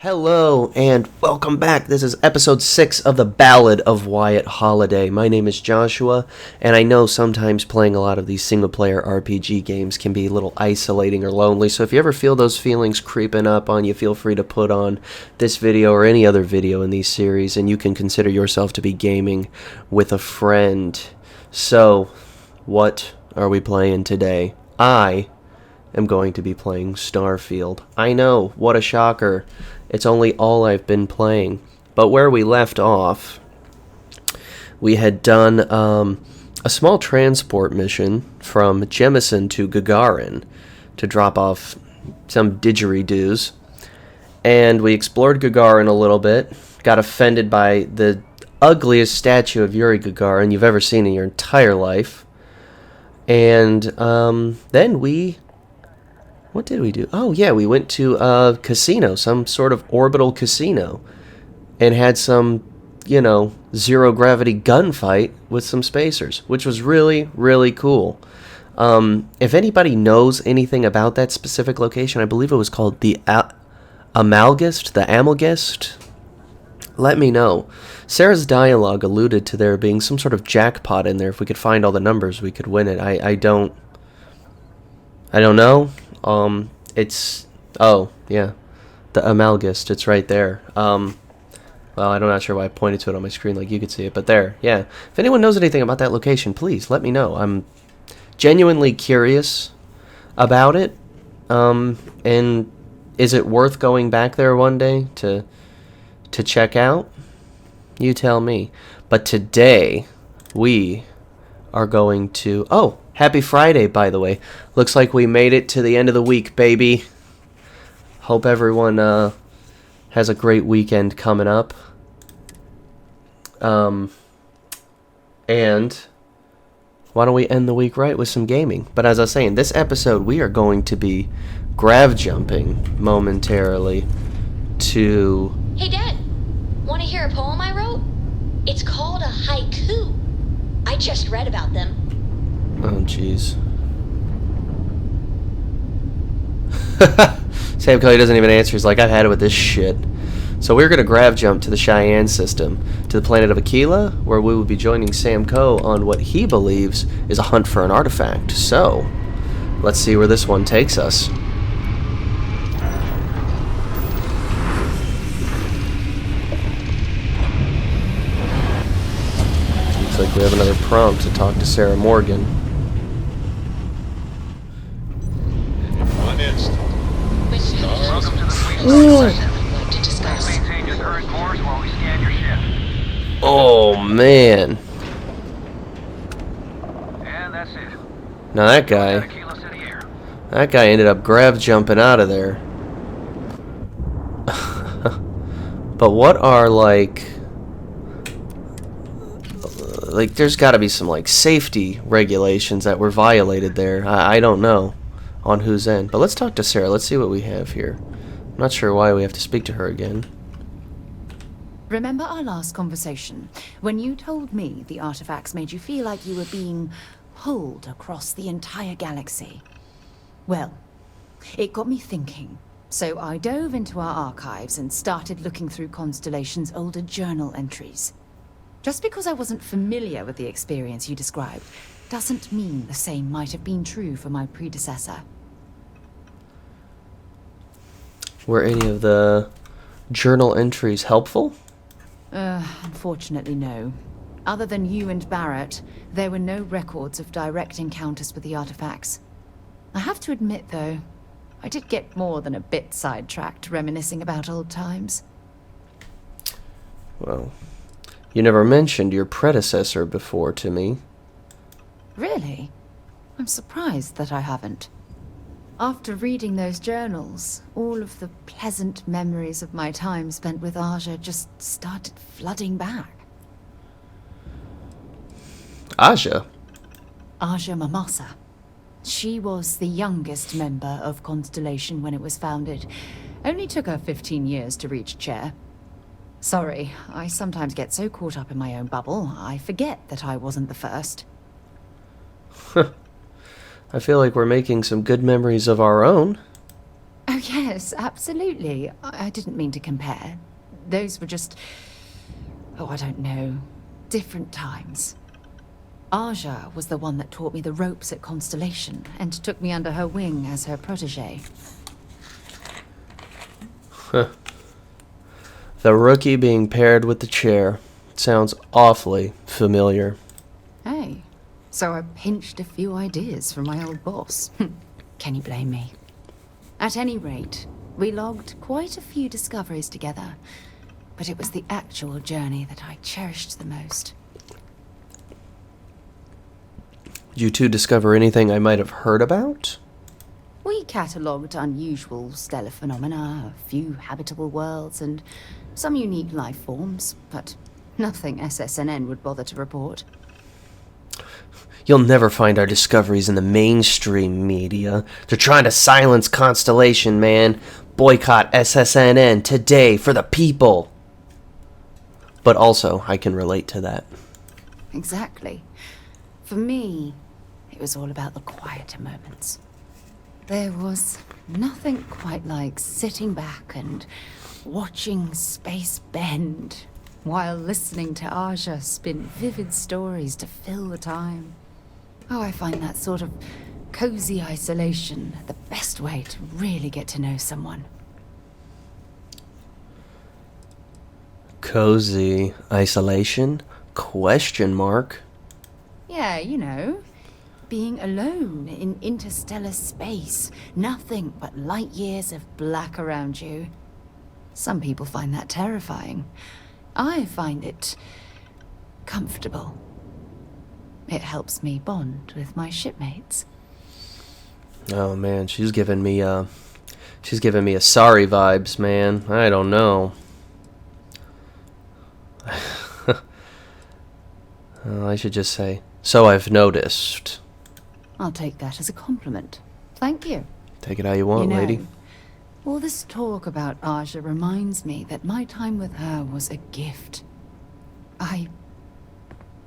Hello and welcome back. This is episode 6 of the Ballad of Wyatt Holiday. My name is Joshua, and I know sometimes playing a lot of these single-player RPG games can be a little isolating or lonely, so if you ever feel those feelings creeping up on you, feel free to put on this video or any other video in these series, and you can consider yourself to be gaming with a friend. So, what are we playing today? I am going to be playing Starfield. I know, what a shocker. It's only all I've been playing. But where we left off, we had done a small transport mission from Jemison to Gagarin to drop off some didgeridoos. And we explored Gagarin a little bit, got offended by the ugliest statue of Yuri Gagarin you've ever seen in your entire life. And then we... what did we do? Oh, yeah, we went to a casino, some sort of orbital casino, and had some, zero-gravity gunfight with some spacers, which was really, really cool. If anybody knows anything about that specific location, I believe it was called the Amalgist, let me know. Sarah's dialogue alluded to there being some sort of jackpot in there. If we could find all the numbers, we could win it. I don't know. It's, oh, yeah, the Amalgist, it's right there. Well, I'm not sure why I pointed to it on my screen like you could see it, but there, yeah. If anyone knows anything about that location, please let me know. I'm genuinely curious about it, and is it worth going back there one day to check out? You tell me. But today, we are going to, oh, happy Friday, by the way. Looks like we made it to the end of the week, baby. Hope everyone has a great weekend coming up. And why don't we end the week right with some gaming? But as I was saying, this episode we are going to be grav jumping momentarily to... Hey, Dad. Want to hear a poem I wrote? It's called a haiku. I just read about them. Oh, jeez. Sam Kelly doesn't even answer. He's like, I've had it with this shit. So we're going to grav jump to the Cheyanne System, to the planet of Akila, where we will be joining Sam Coe on what he believes is a hunt for an artifact. So, let's see where this one takes us. Looks like we have another prompt to talk to Sarah Morgan. Welcome to the Spaceport. Maintain your current course while we scan your ship. Oh, man. And that's it. Now that guy... Akila City here. that guy ended up grav jumping out of there. But what are, like, there's got to be some, like, safety regulations that were violated there. I don't know on whose end. But let's talk to Sarah. Let's see what we have here. I'm not sure why we have to speak to her again. Remember our last conversation, when you told me the artifacts made you feel like you were being pulled across the entire galaxy? Well, it got me thinking. So I dove into our archives and started looking through Constellation's older journal entries. Just because I wasn't familiar with the experience you described doesn't mean the same might have been true for my predecessor. Were any of the journal entries helpful? Unfortunately, no. Other than you and Barrett, there were no records of direct encounters with the artifacts. I have to admit, though, I did get more than a bit sidetracked reminiscing about old times. Well, you never mentioned your predecessor before to me. Really? I'm surprised that I haven't. After reading those journals, all of the pleasant memories of my time spent with Ayyyo just started flooding back. Ayyyo? Ayyyo Mamasa. She was the youngest member of Constellation when it was founded. Only took her 15 years to reach chair. Sorry, I sometimes get so caught up in my own bubble, I forget that I wasn't the first. I feel like we're making some good memories of our own. Oh yes, absolutely. I didn't mean to compare. Those were just... oh, I don't know. Different times. Ayyyo was the one that taught me the ropes at Constellation and took me under her wing as her protege. Huh. The rookie being paired with the chair. Sounds awfully familiar. Hey, so I pinched a few ideas from my old boss. Can you blame me? At any rate, we logged quite a few discoveries together, but it was the actual journey that I cherished the most. Did you two discover anything I might have heard about? We catalogued unusual stellar phenomena, a few habitable worlds, and some unique life forms, but nothing SSNN would bother to report. You'll never find our discoveries in the mainstream media. They're trying to silence Constellation, man. Boycott SSNN today for the people. But also, I can relate to that. Exactly. For me, it was all about the quieter moments. There was nothing quite like sitting back and watching space bend while listening to Ayyyo spin vivid stories to fill the time. Oh, I find that sort of cozy isolation the best way to really get to know someone. Cozy isolation? Question mark. Yeah, you know, being alone in interstellar space, nothing but light years of black around you. Some people find that terrifying. I find it comfortable. It helps me bond with my shipmates. Oh man, she's giving me a sorry vibes, man. I don't know. I should just say, so I've noticed. I'll take that as a compliment. Thank you. Take it how you want, lady. All this talk about Ayyyo reminds me that my time with her was a gift. I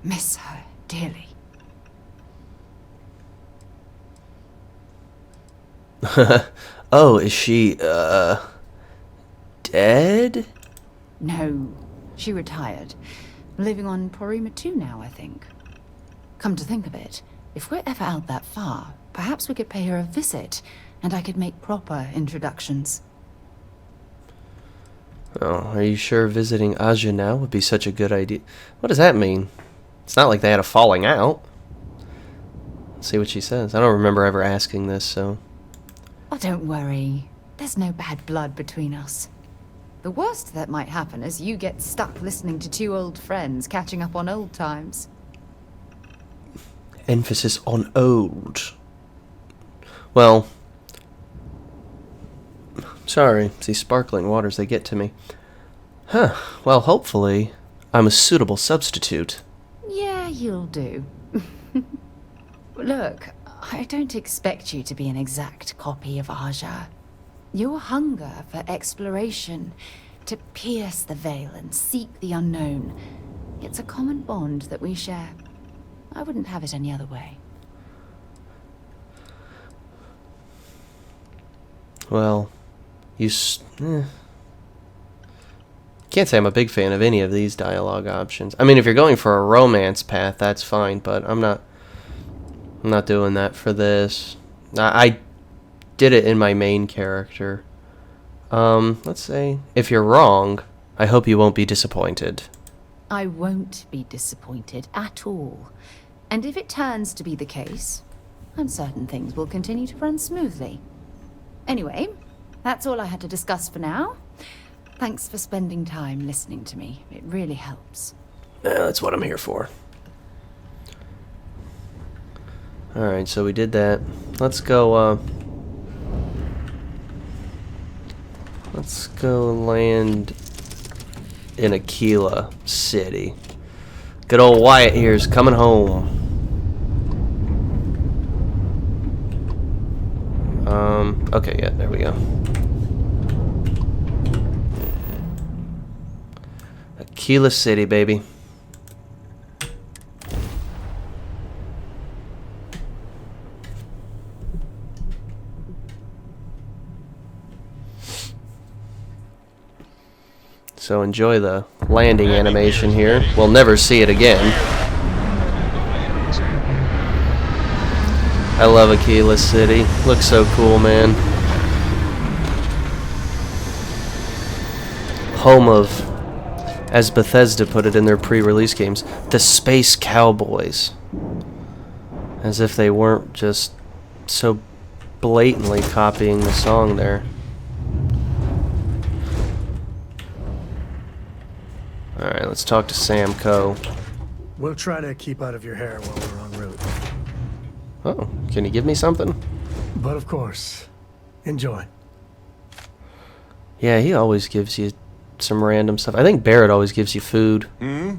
miss her dearly. Oh, is she, dead? No, she retired. Living on Porima 2 now, I think. Come to think of it, if we're ever out that far, perhaps we could pay her a visit, and I could make proper introductions. Oh, are you sure visiting Ayyyo now would be such a good idea? What does that mean? It's not like they had a falling out. Let's see what she says. I don't remember ever asking this, so... Oh, don't worry. There's no bad blood between us. The worst that might happen is you get stuck listening to two old friends catching up on old times. Emphasis on old. Well... Sorry, it's these sparkling waters, they get to me. Huh, well, hopefully, I'm a suitable substitute. Yeah, you'll do. Look, I don't expect you to be an exact copy of Ayyyo. Your hunger for exploration, to pierce the veil and seek the unknown, it's a common bond that we share. I wouldn't have it any other way. Well, can't say I'm a big fan of any of these dialogue options. I mean, if you're going for a romance path, that's fine, but I'm not doing that for this. I did it in my main character. Let's say, if you're wrong, I hope you won't be disappointed. I won't be disappointed at all. And if it turns to be the case, I'm certain things will continue to run smoothly. Anyway, that's all I had to discuss for now. Thanks for spending time listening to me. It really helps. That's what I'm here for. Alright, so we did that. Let's go land in Akila City. Good old Wyatt here's coming home. Okay, yeah, there we go. Akila City, baby. So enjoy the landing animation here. We'll never see it again. I love Akila City. Looks so cool, man. Home of, as Bethesda put it in their pre-release games, the Space Cowboys. As if they weren't just so blatantly copying the song there. Alright, let's talk to Sam Coe. We'll try to keep out of your hair while we're en route. Oh, can you give me something? But of course, enjoy. Yeah, he always gives you some random stuff. I think Barrett always gives you food. Hmm?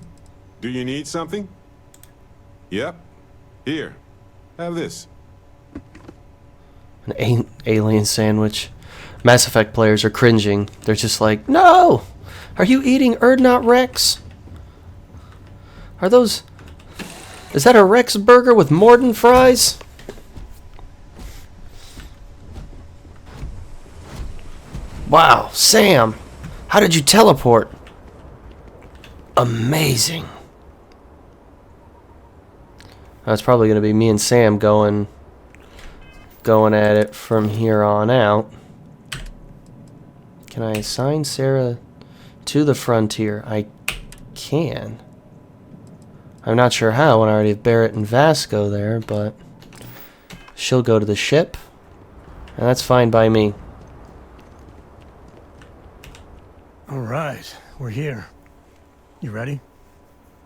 Do you need something? Yep. Here. Have this. An alien sandwich. Mass Effect players are cringing. They're just like, no! Are you eating Erdnot Rex? Are those... Is that a Rex burger with Morden fries? Wow, Sam! How did you teleport? Amazing. That's probably going to be me and Sam going at it from here on out. Can I assign Sarah to the frontier? I can. I'm not sure how when I already have Barrett and Vasco there, but she'll go to the ship, and that's fine by me. All right, we're here. You ready?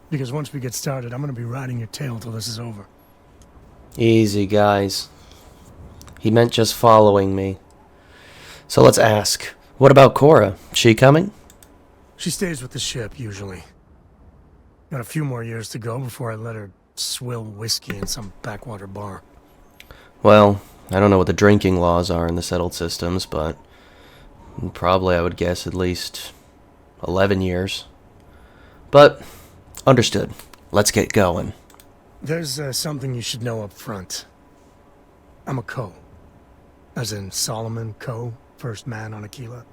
Because once we get started, I'm gonna be riding your tail till this is over. Easy, guys. He meant just following me. So let's ask, what about Cora? She coming? She stays with the ship, usually. Got a few more years to go before I let her swill whiskey in some backwater bar. Well, I don't know what the drinking laws are in the settled systems, but probably I would guess at least 11 years. But, understood. Let's get going. There's something you should know up front. I'm a Coe. As in Solomon Coe, first man on Akila.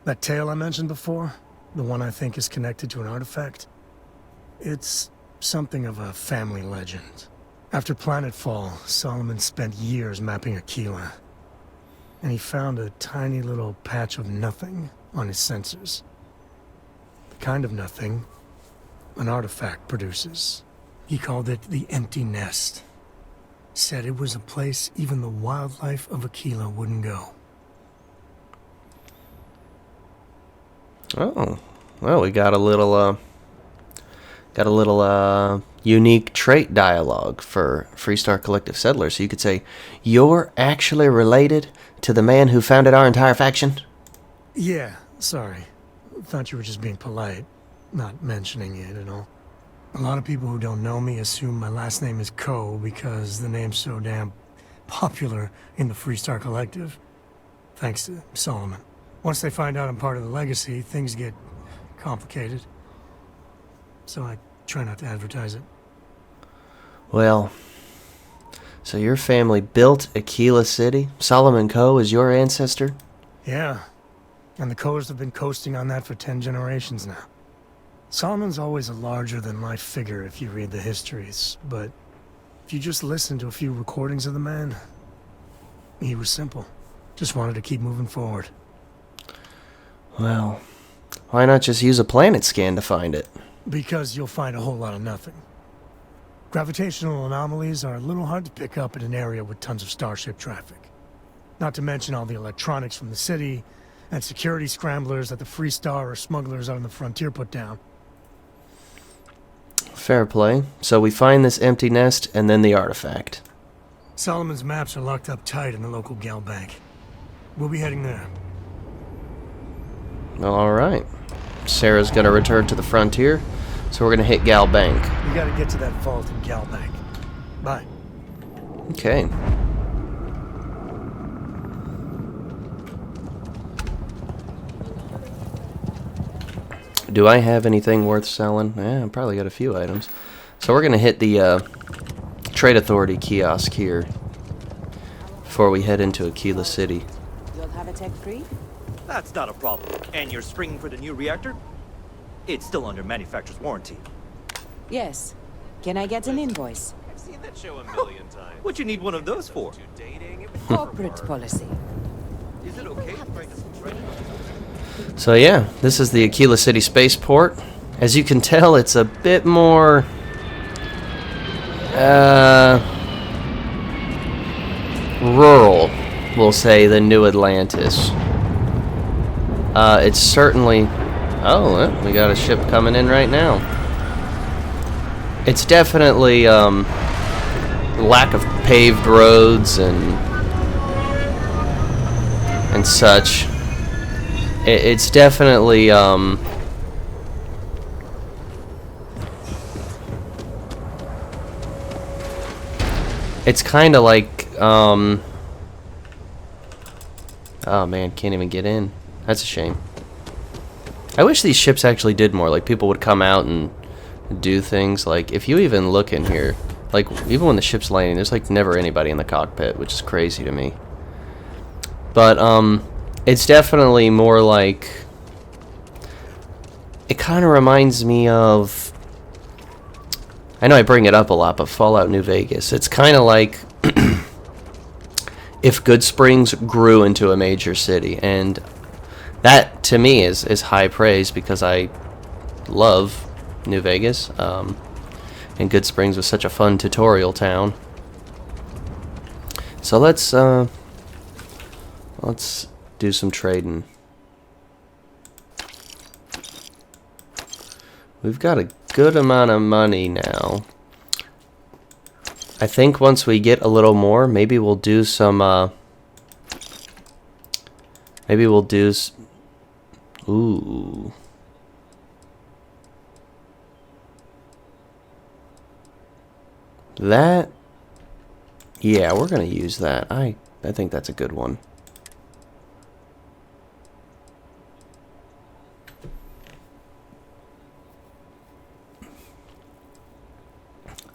That tale I mentioned before, the one I think is connected to an artifact, it's something of a family legend. After planetfall, Solomon spent years mapping Akila. And he found a tiny little patch of nothing on his sensors. The kind of nothing an artifact produces. He called it the Empty Nest. Said it was a place even the wildlife of Akila wouldn't go. Oh, well, we got a little unique trait dialogue for Freestar Collective Settlers. So you could say, "You're actually related to the man who founded our entire faction?" Yeah, sorry. Thought you were just being polite, not mentioning it at all. A lot of people who don't know me assume my last name is Coe because the name's so damn popular in the Freestar Collective. Thanks to Solomon. Once they find out I'm part of the legacy, things get complicated. So I try not to advertise it. Well, so your family built Akila City? Solomon Coe is your ancestor? Yeah, and the Coes have been coasting on that for 10 generations now. Solomon's always a larger-than-life figure if you read the histories, but if you just listen to a few recordings of the man, he was simple. Just wanted to keep moving forward. Well, why not just use a planet scan to find it? Because you'll find a whole lot of nothing. Gravitational anomalies are a little hard to pick up in an area with tons of starship traffic. Not to mention all the electronics from the city, and security scramblers that the Freestar or smugglers out on the frontier put down. Fair play. So we find this empty nest, and then the artifact. Solomon's maps are locked up tight in the local GalBank. We'll be heading there. Well, alright. Sarah's gonna return to the frontier, so we're gonna hit GalBank. We gotta get to that vault in GalBank. Bye. Okay. Do I have anything worth selling? I probably got a few items. So we're gonna hit the Trade Authority kiosk here before we head into Akila City. You'll have a tech brief? That's not a problem. And you're springing for the new reactor? It's still under manufacturer's warranty. Yes. Can I get an invoice? I've seen that show a million times. What'd you need one of those for? To dating. Corporate policy. Is it okay to practice training? So yeah, this is the Akila City Spaceport. As you can tell, it's a bit more rural, we'll say, than New Atlantis. It's certainly... Oh, well, we got a ship coming in right now. It's definitely lack of paved roads and such. It's definitely it's kind of like oh man, can't even get in. That's a shame. I wish these ships actually did more. Like, people would come out and do things. Like, if you even look in here, like, even when the ship's landing, there's like never anybody in the cockpit, which is crazy to me. But it's definitely more like, it kind of reminds me of, I know I bring it up a lot, but Fallout New Vegas. It's kind of like if Good Springs grew into a major city, and that to me is high praise because I love New Vegas, and Good Springs was such a fun tutorial town. So let's do some trading. We've got a good amount of money now. I think once we get a little more, maybe we'll do some maybe we'll do ooh. That, yeah, we're gonna use that. I think that's a good one.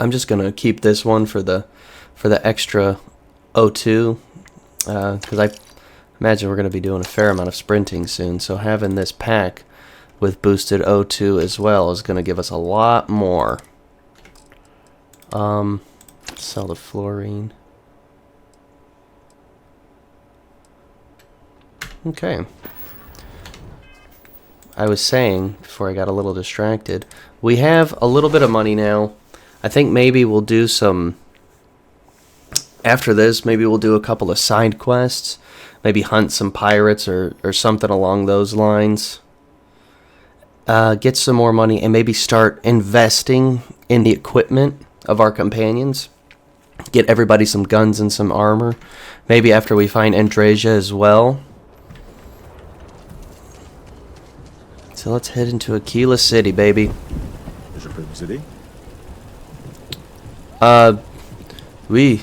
I'm just gonna keep this one for the extra O2, because I imagine we're gonna be doing a fair amount of sprinting soon. So having this pack with boosted O2 as well is gonna give us a lot more. Sell the fluorine. Okay. I was saying, before I got a little distracted, we have a little bit of money now. I think maybe we'll do some, after this, maybe we'll do a couple of side quests. Maybe hunt some pirates or something along those lines. Get some more money and maybe start investing in the equipment of our companions. Get everybody some guns and some armor. Maybe after we find Andrasia as well. So let's head into Akila City, baby. City? Oui,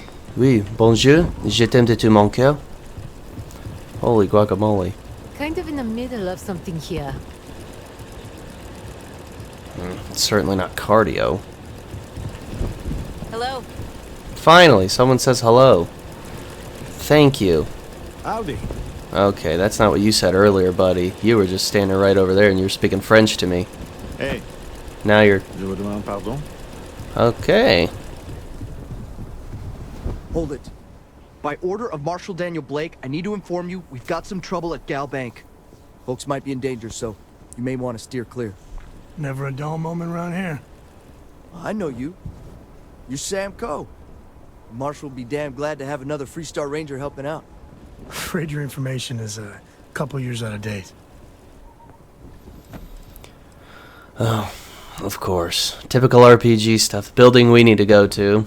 bonjour. Je t'aime de tout mon cœur. Holy guacamole. Kind of in the middle of something here. It's certainly not cardio. Hello. Finally, someone says hello. Thank you. Howdy. Okay, that's not what you said earlier, buddy. You were just standing right over there and you were speaking French to me. Hey. Now you're... Je vous demande pardon. Okay. Hold it. By order of Marshal Daniel Blake, I need to inform you we've got some trouble at GalBank. Folks might be in danger, so you may want to steer clear. Never a dull moment around here. I know you. You're Sam Coe. Marshal will be damn glad to have another Freestar Ranger helping out. Afraid your information is a couple years out of date. Oh, of course. Typical RPG stuff. Building we need to go to.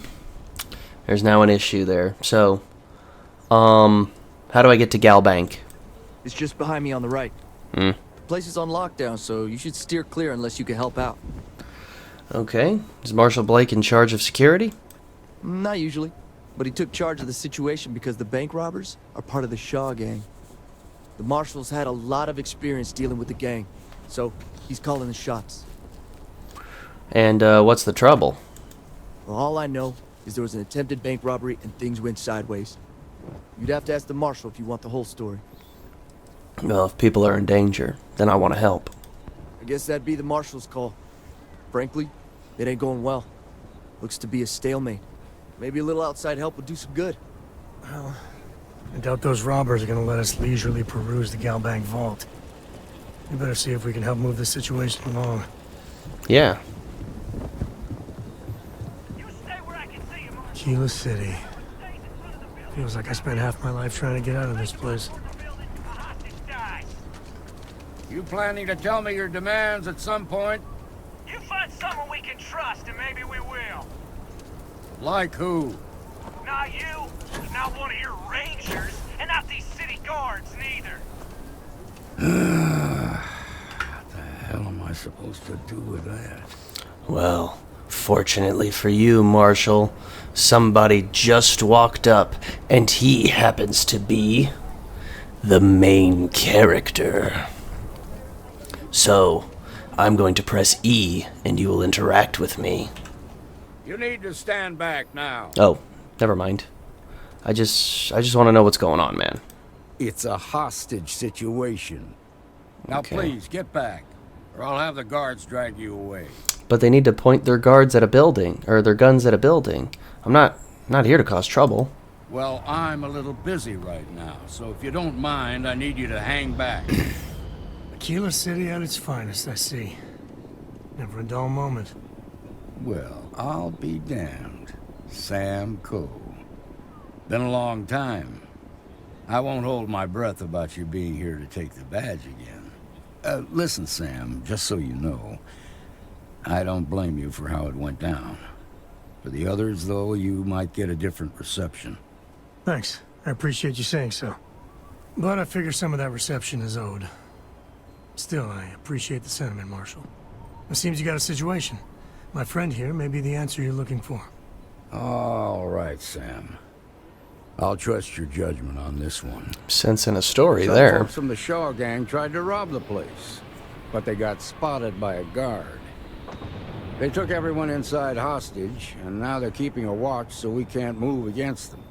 There's now an issue there. So, how do I get to GalBank? It's just behind me on the right. The place is on lockdown, so you should steer clear unless you can help out. Okay. Is Marshal Blake in charge of security? Not usually, but he took charge of the situation because the bank robbers are part of the Shaw gang. The Marshal's had a lot of experience dealing with the gang, so he's calling the shots. And, what's the trouble? Well, all I know is there was an attempted bank robbery and things went sideways. You'd have to ask the Marshal if you want the whole story. Well, if people are in danger, then I want to help. I guess that'd be the Marshal's call. Frankly, it ain't going well. Looks to be a stalemate. Maybe a little outside help would do some good. Well, I doubt those robbers are gonna let us leisurely peruse the GalBank vault. We better see if we can help move this situation along. Yeah. Akila City. Feels like I spent half my life trying to get out of this place. You planning to tell me your demands at some point? You find someone we can trust, and maybe we will. Like who? Not you, not one of your rangers, and not these city guards, neither. What the hell am I supposed to do with that? Well, fortunately for you, Marshal, somebody just walked up, and he happens to be the main character. So, I'm going to press E, and you will interact with me. You need to stand back now. Oh, never mind. I just want to know what's going on, man. It's a hostage situation. Now Okay. please, get back, or I'll have the guards drag you away. But they need to point their guards at a building, or their guns at a building. I'm not here to cause trouble. Well, I'm a little busy right now, so if you don't mind, I need you to hang back. Akila City at its finest, I see. Never a dull moment. Well, I'll be damned. Sam Coe. Been a long time. I won't hold my breath about you being here to take the badge again. Listen, Sam, just so you know, I don't blame you for how it went down. For the others, though, you might get a different reception. Thanks. I appreciate you saying so. But I figure some of that reception is owed. Still, I appreciate the sentiment, Marshal. It seems you got a situation. My friend here may be the answer you're looking for. All right, Sam. I'll trust your judgment on this one. Sensing a story Some there. folks from the Shaw gang tried to rob the place, but they got spotted by a guard. They took everyone inside hostage, and now they're keeping a watch so we can't move against them.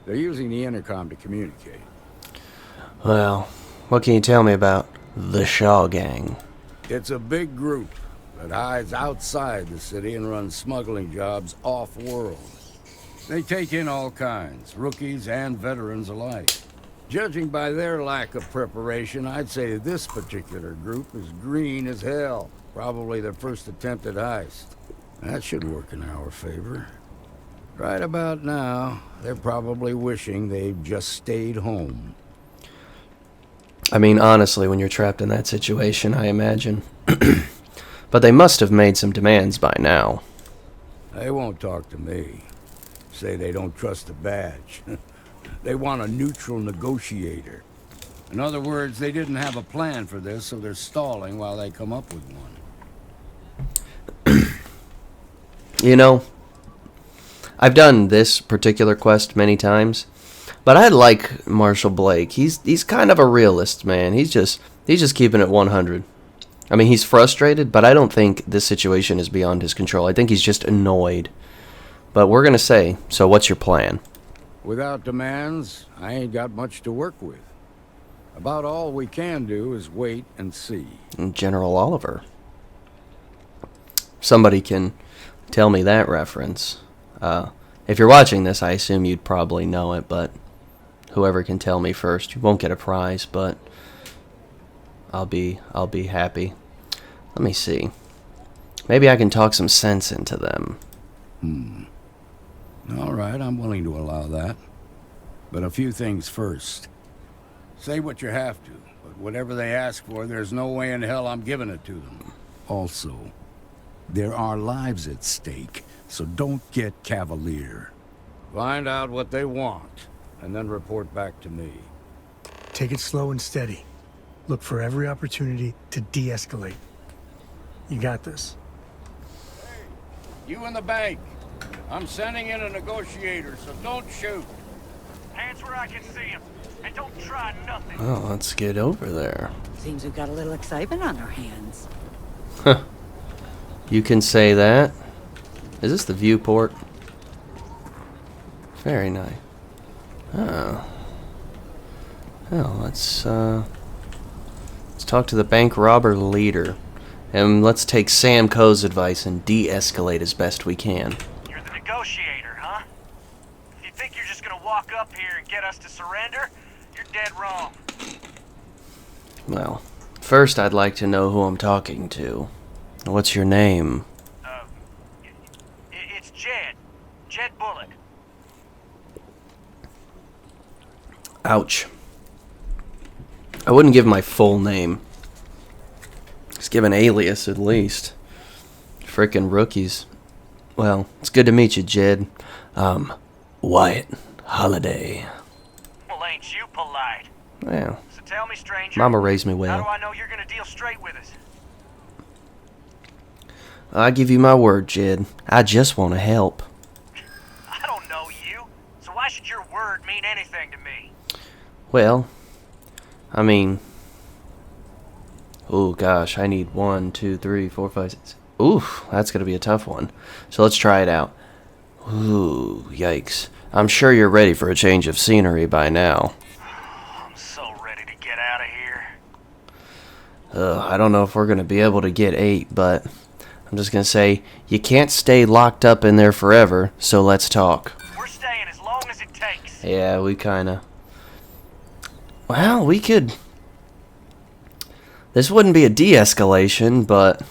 They're using the intercom to communicate. Well, what can you tell me about the Shaw gang? It's a big group that hides outside the city and runs smuggling jobs off-world. They take in all kinds, rookies and veterans alike. Judging by their lack of preparation, I'd say this particular group is green as hell. Probably their first attempt at heist. That should work in our favor. Right about now, they're probably wishing they'd just stayed home. I mean, honestly, when you're trapped in that situation, I imagine. But they must have made some demands by now. They won't talk to me. Say they don't trust the badge. They want a neutral negotiator. In other words, they didn't have a plan for this, so they're stalling while they come up with one. You know, I've done this particular quest many times, but I like Marshal Blake. He's kind of a realist, man. He's just keeping it 100. I mean, he's frustrated, but I don't think this situation is beyond his control. I think he's just annoyed. But we're gonna say, so what's your plan? Without demands, I ain't got much to work with. About all we can do is wait and see. General Oliver. Somebody can tell me that reference. If you're watching this, I assume you'd probably know it, but whoever can tell me first, you won't get a prize, but I'll be happy. Let me see. Maybe I can talk some sense into them. All right, I'm willing to allow that. But a few things first. Say what you have to, but whatever they ask for, there's no way in hell I'm giving it to them. Also, there are lives at stake, so don't get cavalier. Find out what they want, and then report back to me. Take it slow and steady. Look for every opportunity to de-escalate. You got this. You in the bank. I'm sending in a negotiator, so don't shoot. Hands where I can see him. And don't try nothing. Oh, let's get over there. Seems we've got a little excitement on our hands. Huh. You can say that. Is this the viewport? Very nice. Oh. Well, let's talk to the bank robber leader And let's take Sam Coe's advice and de-escalate as best we can. You're the negotiator, huh? If you think you're just gonna walk up here and get us to surrender, you're dead wrong. Well, first I'd like to know who I'm talking to. What's your name? It's Jed. Jed Bullock. Ouch. I wouldn't give my full name. Just give an alias at least. Frickin' rookies. Well, it's good to meet you, Jed. Wyatt Holiday. Well, ain't you polite? Well, So tell me, stranger. Mama raised me How well. do I know you're gonna deal straight with us? I give you my word, Jed. I just want to help. I don't know you, so why should your word mean anything to me? Well, I mean... Oh gosh, I need 1, 2, 3, 4, 5, 6. Ooh, that's gonna be a tough one. So let's try it out. Ooh, yikes. I'm sure you're ready for a change of scenery by now. I'm so ready to get out of here. I don't know if we're gonna be able to get 8, but I'm just gonna say, you can't stay locked up in there forever, so let's talk. We're staying as long as it takes. Yeah, we kinda... Well, we could... This wouldn't be a de-escalation, but...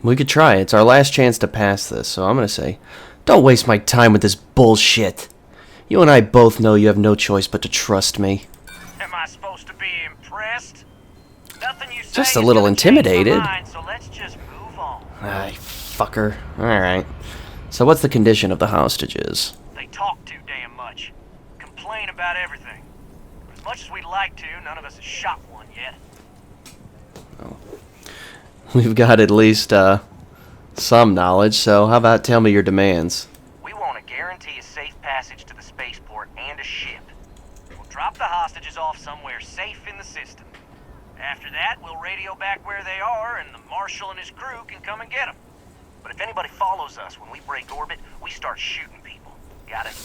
We could try. It's our last chance to pass this, so I'm gonna say, don't waste my time with this bullshit. You and I both know you have no choice but to trust me. Am I supposed to be impressed? Nothing you say Just a is little gonna change my intimidated. mind, so let's just move on. Ay, fucker. Alright. So what's the condition of the hostages? They talk too damn much. Complain about everything. As much as we'd like to, none of us has shot one yet. We've got at least, some knowledge, so how about tell me your demands? We want to guarantee a safe passage to the spaceport and a ship. We'll drop the hostages off somewhere safe in the system. After that, we'll radio back where they are, and the Marshal and his crew can come and get them. But if anybody follows us when we break orbit, we start shooting people. Got it?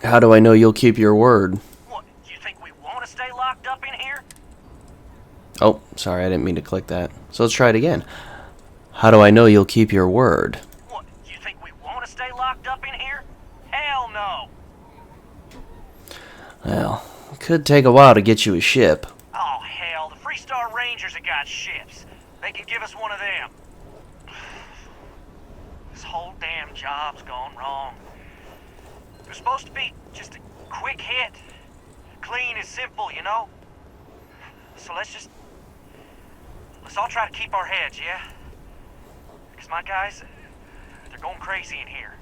How do I know you'll keep your word? What, you think we want to stay locked up in here? Oh, sorry, I didn't mean to click that. So let's try it again. How do I know you'll keep your word? What, you think we want to stay locked up in here? Hell no! Well, it could take a while to get you a ship. Oh, hell, the Freestar Rangers have got ships. They can give us one of them. This whole damn job's gone wrong. It was supposed to be just a quick hit. Clean and simple, you know? So let's all try to keep our heads, yeah? Because my guys, they're going crazy in here.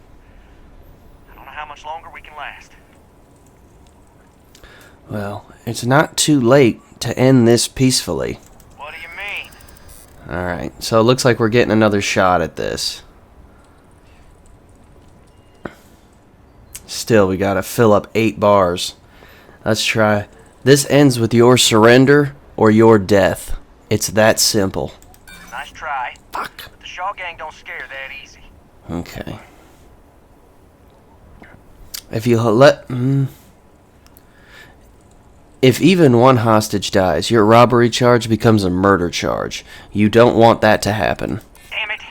I don't know how much longer we can last. Well, it's not too late to end this peacefully. What do you mean? Alright, so it looks like we're getting another shot at this. Still, we gotta fill up 8 bars. Let's try. This ends with your surrender or your death. It's that simple. Nice try. Fuck. But the Shaw gang don't scare that easy. Okay. If you let... If even one hostage dies, your robbery charge becomes a murder charge. You don't want that to happen. Damn it.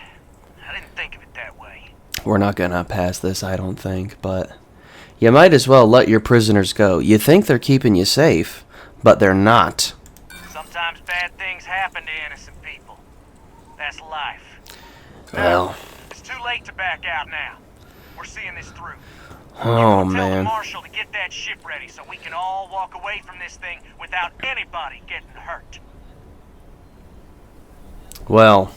I didn't think of it that way. We're not gonna pass this, I don't think, but... You might as well let your prisoners go. You think they're keeping you safe, but they're not. Sometimes bad things happen to innocent people. That's life. Well... It's too late to back out now. We're seeing this through. Oh, Tell the man. Marshal to get that ship ready so we can all walk away from this thing without anybody getting hurt. Well...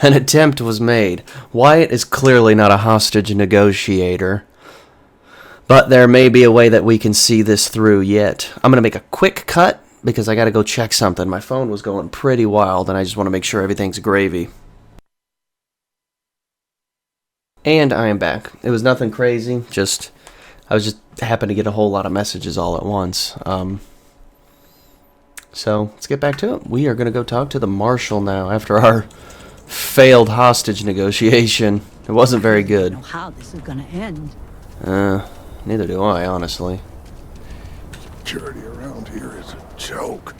An attempt was made. Wyatt is clearly not a hostage negotiator. But there may be a way that we can see this through yet. I'm going to make a quick cut because I got to go check something. My phone was going pretty wild and I just want to make sure everything's gravy. And I am back. It was nothing crazy. I was just happened to get a whole lot of messages all at once. So let's get back to it. We are going to go talk to the Marshal now after our failed hostage negotiation. It wasn't very good. I don't know how this is gonna end. Neither do I, honestly. Security around here is a joke.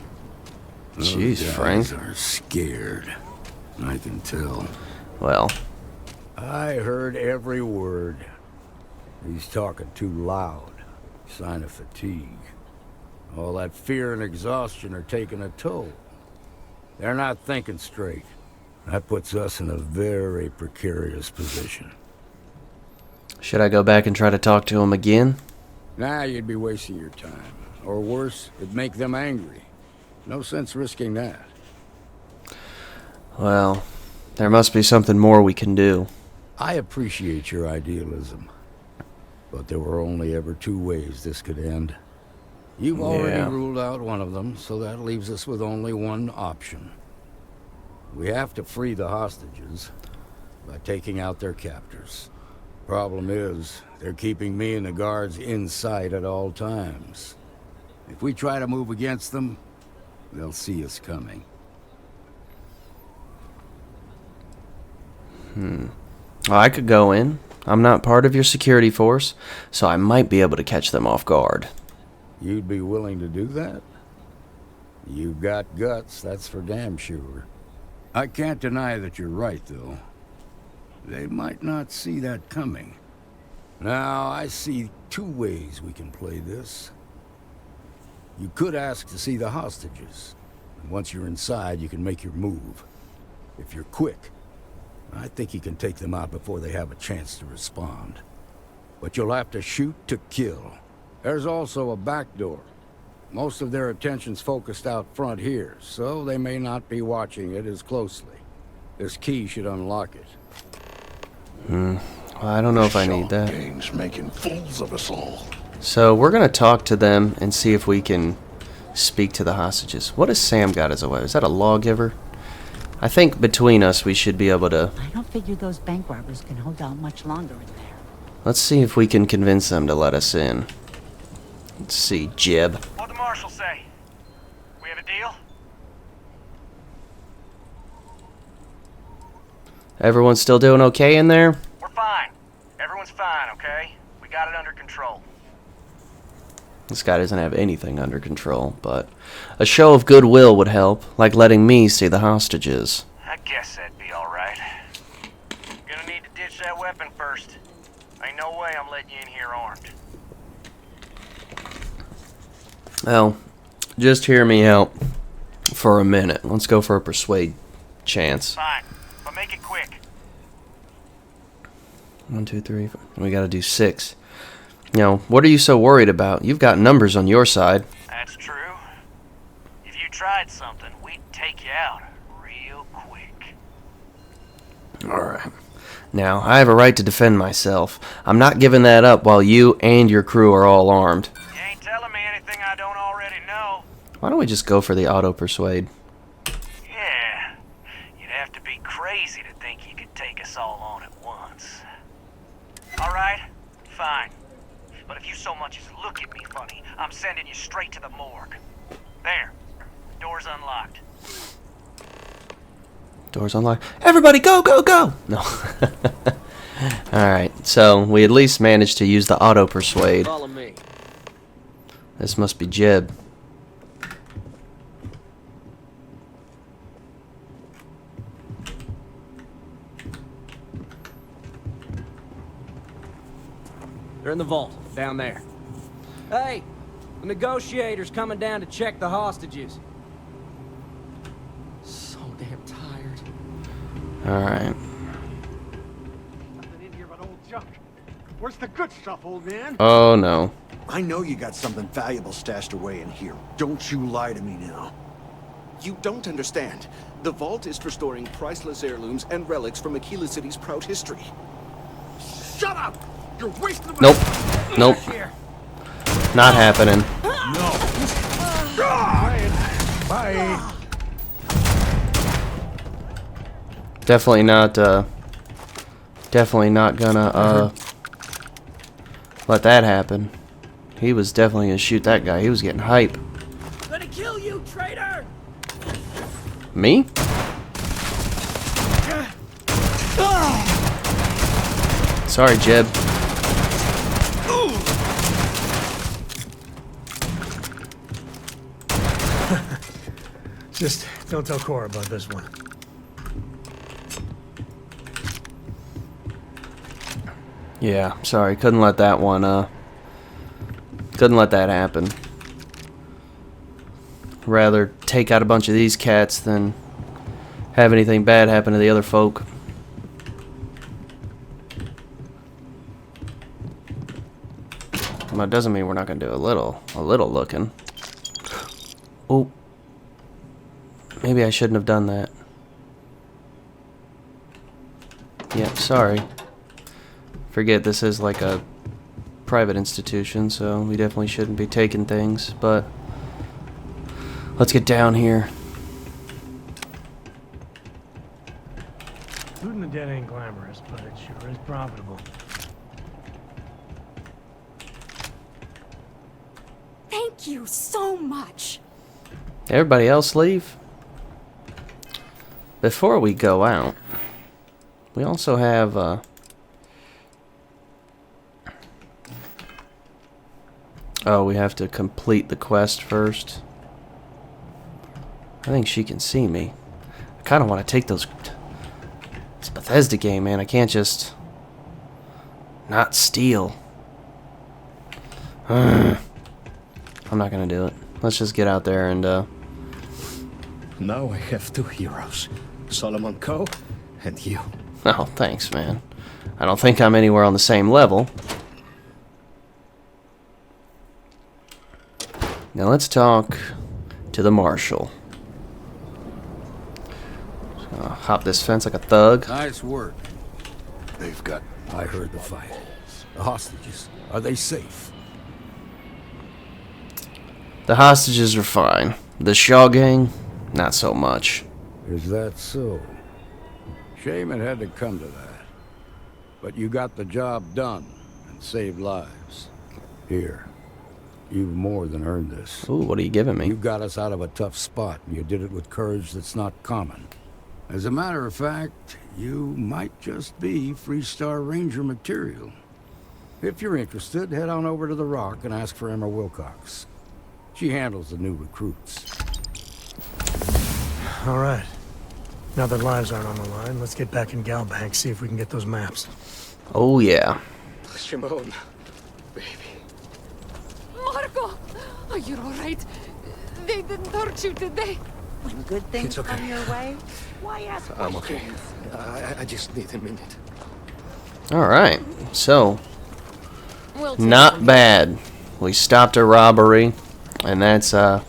Jeez, Those Frank. guys are scared. I can tell. Well, I heard every word. He's talking too loud. Sign of fatigue. All that fear and exhaustion are taking a toll. They're not thinking straight. That puts us in a very precarious position. should I go back and try to talk to him again? Nah, you'd be wasting your time. Or worse, it'd make them angry. No sense risking that. Well, there must be something more we can do. I appreciate your idealism. But there were only ever two ways this could end. You've already ruled out one of them, so that leaves us with only one option. We have to free the hostages by taking out their captors. Problem is, they're keeping me and the guards in sight at all times. If we try to move against them, they'll see us coming. Well, I could go in. I'm not part of your security force, so I might be able to catch them off guard. You'd be willing to do that? You've got guts, that's for damn sure. I can't deny that you're right, though. They might not see that coming. Now, I see two ways we can play this. You could ask to see the hostages. And once you're inside, you can make your move. If you're quick, I think you can take them out before they have a chance to respond. But you'll have to shoot to kill. There's also a back door. Most of their attention's focused out front here, so they may not be watching it as closely. This key should unlock it. Well, I don't know if I need that. Gang's making fools of us all. So we're gonna talk to them and see if we can speak to the hostages. What has Sam got as a weapon? Is that a lawgiver? I think between us we should be able to... I don't figure those bank robbers can hold out much longer in there. Let's see if we can convince them to let us in. Let's see, Jeb. What'd the Marshal say? We have a deal? Everyone's still doing okay in there? We're fine. Everyone's fine, okay? We got it under control. This guy doesn't have anything under control, but a show of goodwill would help, like letting me see the hostages. I guess that'd be alright. Gonna need to ditch that weapon first. Ain't no way I'm letting you in here armed. Well, just hear me out for a minute. Let's go for a persuade chance. Fine, but make it quick. 1, 2, 3, 4. We gotta do 6. You know, what are you so worried about? You've got numbers on your side. That's true. If you tried something, we'd take you out real quick. Alright. Now, I have a right to defend myself. I'm not giving that up while you and your crew are all armed. You ain't telling me anything I don't already know. Why don't we just go for the auto-persuade? Yeah, you'd have to be crazy to think you could take us all on at once. Alright, fine. But if you so much as look at me funny, I'm sending you straight to the morgue. There, door's unlocked. Doors unlocked. Everybody go, go, go! No. Alright, so we at least managed to use the auto-persuade. Follow me. This must be Jeb. They're in the vault, down there. Hey, the negotiator's coming down to check the hostages. So damn tired. Alright. Nothing in here but old junk. Where's the good stuff, old man? Oh no. I know you got something valuable stashed away in here. Don't you lie to me now. You don't understand. The vault is for storing priceless heirlooms and relics from Akila City's proud history. Shut up! You're wasting my Nope. Nope. Not happening. No. Bye. Definitely not gonna, let that happen. He was definitely gonna shoot that guy. He was getting hype. Gonna kill you, traitor! Me? Sorry, Jeb. Just don't tell Cora about this one. Yeah, sorry, couldn't let that one, couldn't let that happen. Rather take out a bunch of these cats than have anything bad happen to the other folk. Well, that doesn't mean we're not gonna do a little looking. Oh, maybe I shouldn't have done that. Yeah, sorry. Forget this is like a private institution, so we definitely shouldn't be taking things, but let's get down here. Looting the dead ain't glamorous, but it sure is profitable. Thank you so much. Everybody else leave? Before we go out, we also have, oh, we have to complete the quest first. I think she can see me. I kind of want to take those... It's a Bethesda game, man. I can't just... not steal. I'm not going to do it. Let's just get out there and, Now I have two heroes. Solomon Coe and you. Oh, thanks, man. I don't think I'm anywhere on the same level. Now let's talk to the Marshal. Hop this fence like a thug. Nice work. They've got... I heard the fight. The hostages, are they safe? The hostages are fine. The Shaw gang, not so much. Is that so? Shame it had to come to that. But you got the job done and saved lives. Here. You've more than earned this. Ooh, what are you giving me? You got us out of a tough spot, and you did it with courage that's not common. As a matter of fact, you might just be Freestar Ranger material. If you're interested, head on over to the Rock and ask for Emma Wilcox. She handles the new recruits. All right. Now that lives aren't on the line, let's get back in GalBank, see if we can get those maps. Oh, yeah. Shimon, baby. Marco! Are you alright? They didn't hurt you, did they? When good things It's okay. come your way, why ask I'm questions? okay. I just need a minute. Alright, so... We'll not bad. We stopped a robbery, and that's a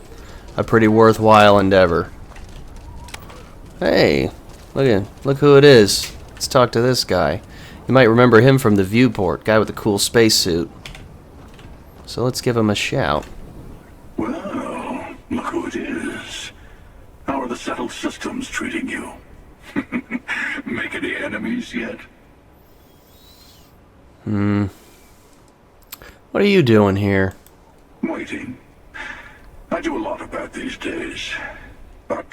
pretty worthwhile endeavor. Hey, look who it is. Let's talk to this guy. You might remember him from the viewport, guy with the cool spacesuit. So let's give him a shout. Well, look who it is. How are the settled systems treating you? Make any enemies yet? What are you doing here? Waiting. I do a lot of that these days. But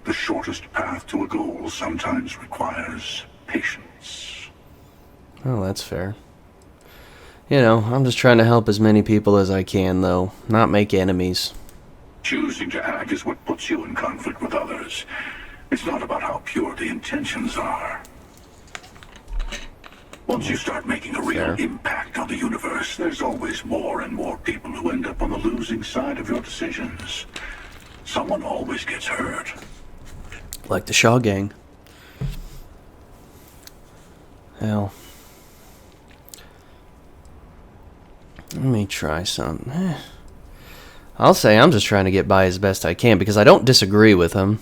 the shortest path to a goal sometimes requires patience. Oh, that's fair. You know, I'm just trying to help as many people as I can, though. Not make enemies. Choosing to act is what puts you in conflict with others. It's not about how pure the intentions are. Once you start making a real impact on the universe, there's always more and more people who end up on the losing side of your decisions. Someone always gets hurt. Like the Shaw gang. Hell. Let me try some. I'll say I'm just trying to get by as best I can because I don't disagree with him.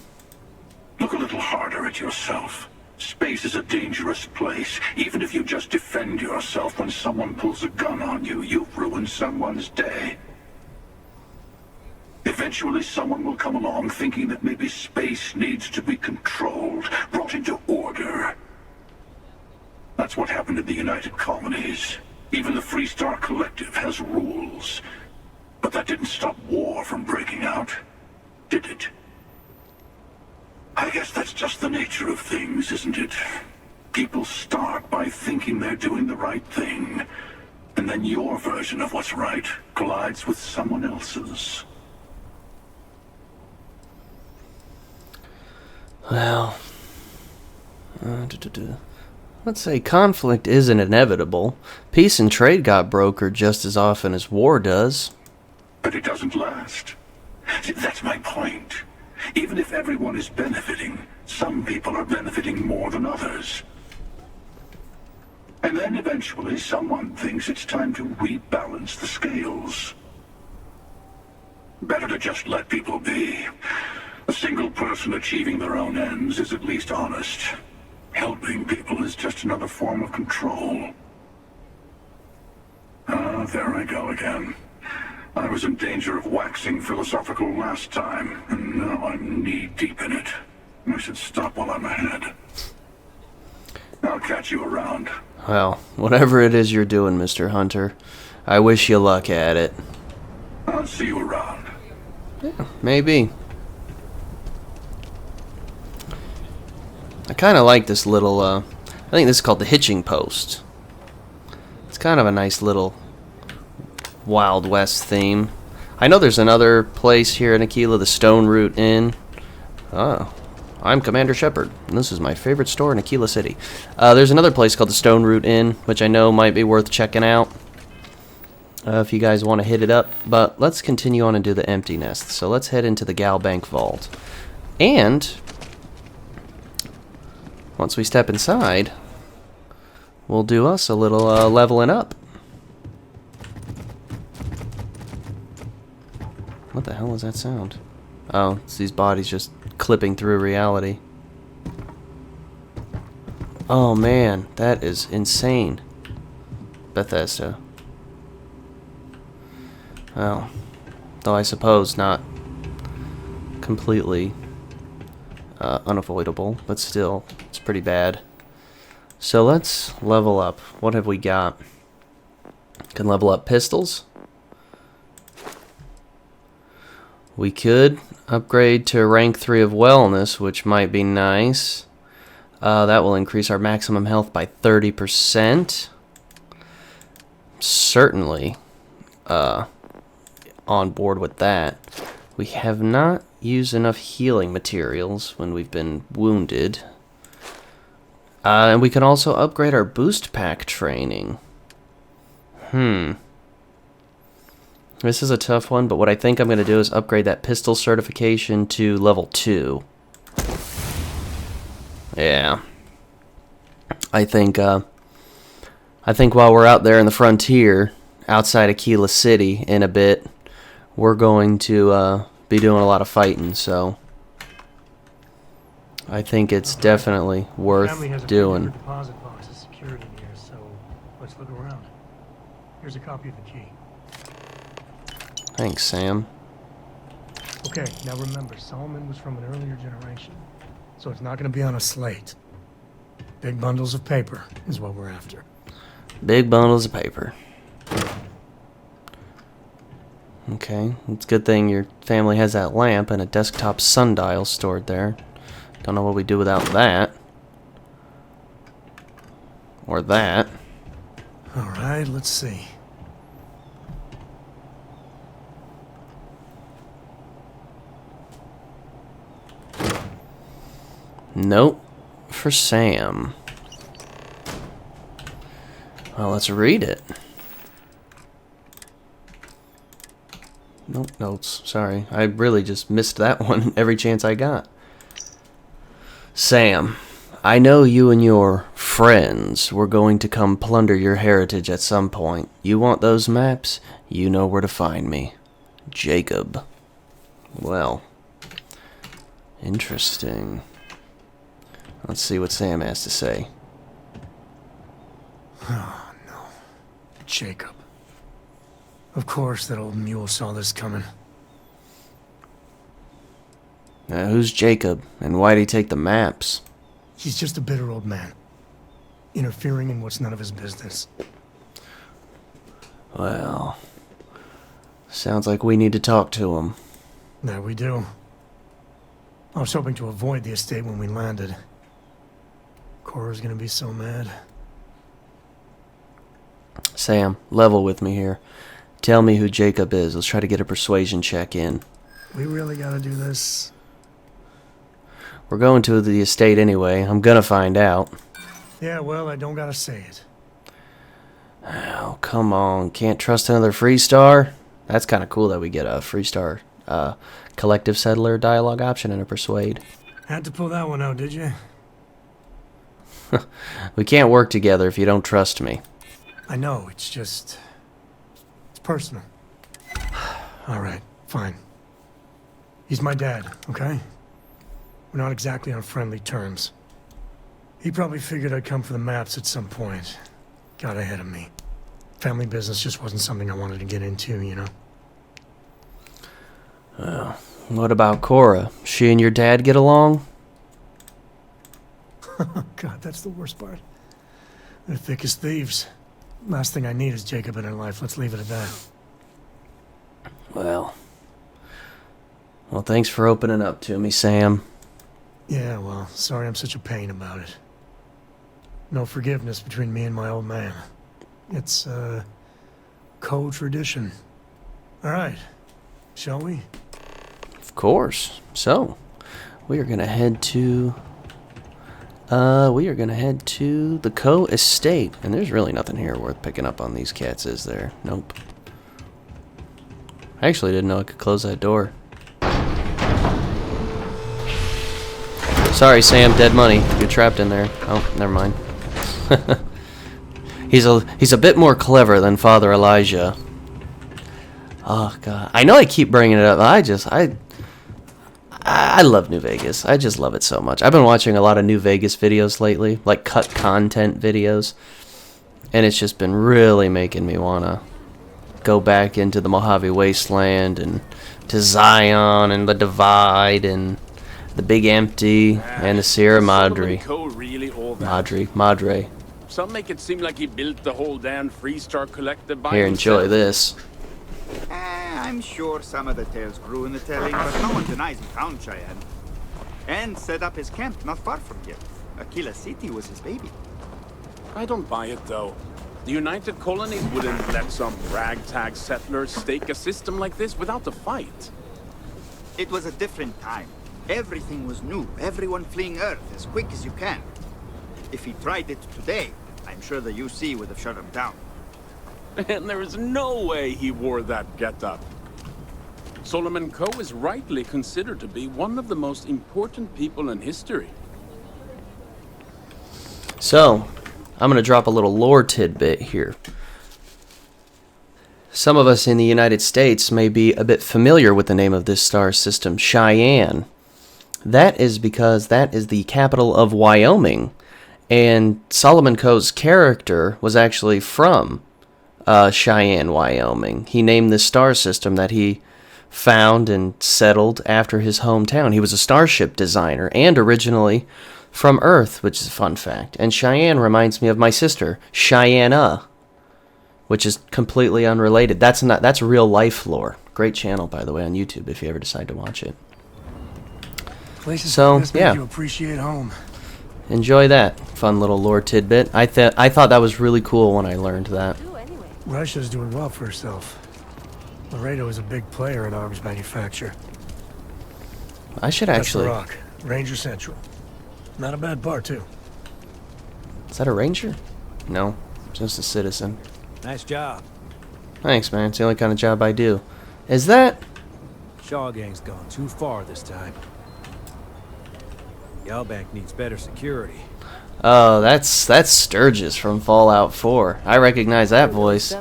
Look a little harder at yourself. Space is a dangerous place. Even if you just defend yourself when someone pulls a gun on you, you've ruined someone's day. Eventually someone will come along thinking that maybe space needs to be controlled, brought into order. That's what happened in the United Colonies. Even the Freestar Collective has rules. But that didn't stop war from breaking out, did it? I guess that's just the nature of things, isn't it? People start by thinking they're doing the right thing, and then your version of what's right collides with someone else's. Well, let's say conflict isn't inevitable. Peace and trade got brokered just as often as war does. But it doesn't last. See, that's my point. Even if everyone is benefiting, some people are benefiting more than others. And then eventually someone thinks it's time to rebalance the scales. Better to just let people be. A single person achieving their own ends is at least honest. Helping people is just another form of control. Ah, there I go again. I was in danger of waxing philosophical last time, and now I'm knee-deep in it. I should stop while I'm ahead. I'll catch you around. Well, whatever it is you're doing, Mr. Hunter, I wish you luck at it. I'll see you around. Yeah, maybe. I kind of like this little, I think this is called the hitching post. It's kind of a nice little Wild West theme. I know there's another place here in Akila, the Stone Root Inn. Oh, I'm Commander Shepard, and this is my favorite store in Akila City. There's another place called the Stone Root Inn, which I know might be worth checking out if you guys want to hit it up. But let's continue on and do the empty nest. So let's head into the GalBank vault. And once we step inside, we'll do us a little leveling up. What the hell was that sound? Oh, it's these bodies just clipping through reality. Oh man, that is insane. Bethesda. Well, though I suppose not completely unavoidable, but still, it's pretty bad. So let's level up. What have we got? Can level up pistols. We could upgrade to rank 3 of wellness, which might be nice. That will increase our maximum health by 30%. Certainly on board with that. We have not used enough healing materials when we've been wounded. And we can also upgrade our boost pack training. This is a tough one, but what I think I'm going to do is upgrade that pistol certification to level 2. Yeah. I think while we're out there in the frontier, outside Akila City in a bit, we're going to be doing a lot of fighting, so I think it's definitely worth doing. Deposit box is secured in here, so let's look around. Here's a copy of the key. Thanks, Sam. Okay, now remember, Solomon was from an earlier generation, so it's not going to be on a slate. Big bundles of paper is what we're after. Big bundles of paper. Okay, it's a good thing your family has that lamp and a desktop sundial stored there. Don't know what we do without that. Or that. Alright, let's see. Nope. For Sam. Well, let's read it. Nope, notes. Sorry. I really just missed that one every chance I got. Sam, I know you and your friends were going to come plunder your heritage at some point. You want those maps? You know where to find me. Jacob. Well, interesting. Let's see what Sam has to say. Oh, no. Jacob. Of course that old mule saw this coming. Now, who's Jacob, and why'd he take the maps? He's just a bitter old man. Interfering in what's none of his business. Well, sounds like we need to talk to him. There we do. I was hoping to avoid the estate when we landed. Cora's gonna be so mad. Sam, level with me here. Tell me who Jacob is. Let's try to get a persuasion check in. We really gotta do this? We're going to the estate anyway. I'm gonna find out. Yeah, well, I don't gotta say it. Oh, come on. Can't trust another free star? That's kind of cool that we get a free star collective settler dialogue option and a persuade. Had to pull that one out, did you? We can't work together if you don't trust me. I know, it's just... It's personal. Alright, fine. He's my dad, okay? We're not exactly on friendly terms. He probably figured I'd come for the maps at some point. Got ahead of me. Family business just wasn't something I wanted to get into, you know? What about Cora? She and your dad get along? God, that's the worst part. They're thick as thieves. Last thing I need is Jacob in her life. Let's leave it at that. Well, thanks for opening up to me, Sam. Yeah, well, sorry I'm such a pain about it. No forgiveness between me and my old man. It's, Coe tradition. Alright, shall we? Of course. So, we are gonna head to... the Coe Estate. And there's really nothing here worth picking up on these cats, is there? Nope. I actually didn't know I could close that door. Sorry, Sam. Dead money. You're trapped in there. Oh, never mind. He's a bit more clever than Father Elijah. Oh God, I know I keep bringing it up. I love New Vegas. I just love it so much. I've been watching a lot of New Vegas videos lately, like cut content videos, and it's just been really making me wanna go back into the Mojave Wasteland and to Zion and the Divide and the Big Empty and the Sierra Madre. Madre. Some make it seem like he built the whole damn Freestar Collective by Here, himself. enjoy this. I'm sure some of the tales grew in the telling, but no one denies he found Cheyanne. And set up his camp not far from here. Akila City was his baby. I don't buy it, though. The United Colonies wouldn't let some ragtag settlers stake a system like this without a fight. It was a different time. Everything was new, everyone fleeing Earth as quick as you can. If he tried it today, I'm sure the UC would have shut him down. And there is no way he wore that getup. Solomon Coe is rightly considered to be one of the most important people in history. So, I'm going to drop a little lore tidbit here. Some of us in the United States may be a bit familiar with the name of this star system, Cheyanne. That is because that is the capital of Wyoming, and Solomon Coe's character was actually from Cheyanne, Wyoming. He named this star system that he found and settled after his hometown. He was a starship designer and originally from Earth, which is a fun fact. And Cheyanne reminds me of my sister, Cheyanne, which is completely unrelated. That's real life lore. Great channel, by the way, on YouTube if you ever decide to watch it. Places So, like this make yeah. you appreciate home. Enjoy that fun little lore tidbit. I thought that was really cool when I learned that. Russia's doing well for herself. Laredo is a big player in arms manufacture. I should That's actually... the Rock, Ranger Central. Not a bad bar, too. Is that a ranger? No, just a citizen. Nice job. Thanks, man. It's the only kind of job I do. Is that... Shaw Gang's gone too far this time. GalBank needs better security. Oh, that's Sturgis from Fallout 4. I recognize that voice.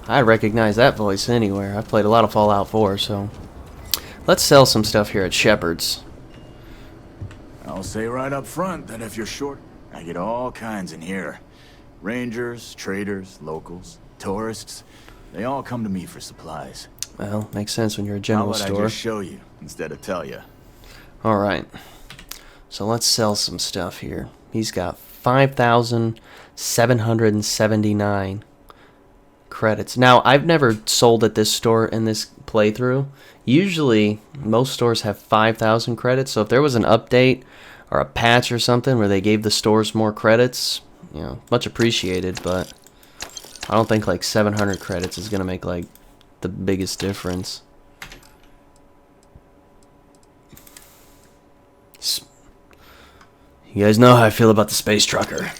I recognize that voice anywhere. I've played a lot of Fallout 4, so... Let's sell some stuff here at Shepherd's. I'll say right up front that if you're short, I get all kinds in here. Rangers, traders, locals, tourists. They all come to me for supplies. Well, makes sense when you're a general How store. about I just show you instead of tell you? Alright. So let's sell some stuff here. He's got 5,779 credits. Now, I've never sold at this store in this playthrough. Usually, most stores have 5,000 credits, so if there was an update or a patch or something where they gave the stores more credits, you know, much appreciated, but I don't think like 700 credits is going to make like the biggest difference. You guys know how I feel about the space trucker.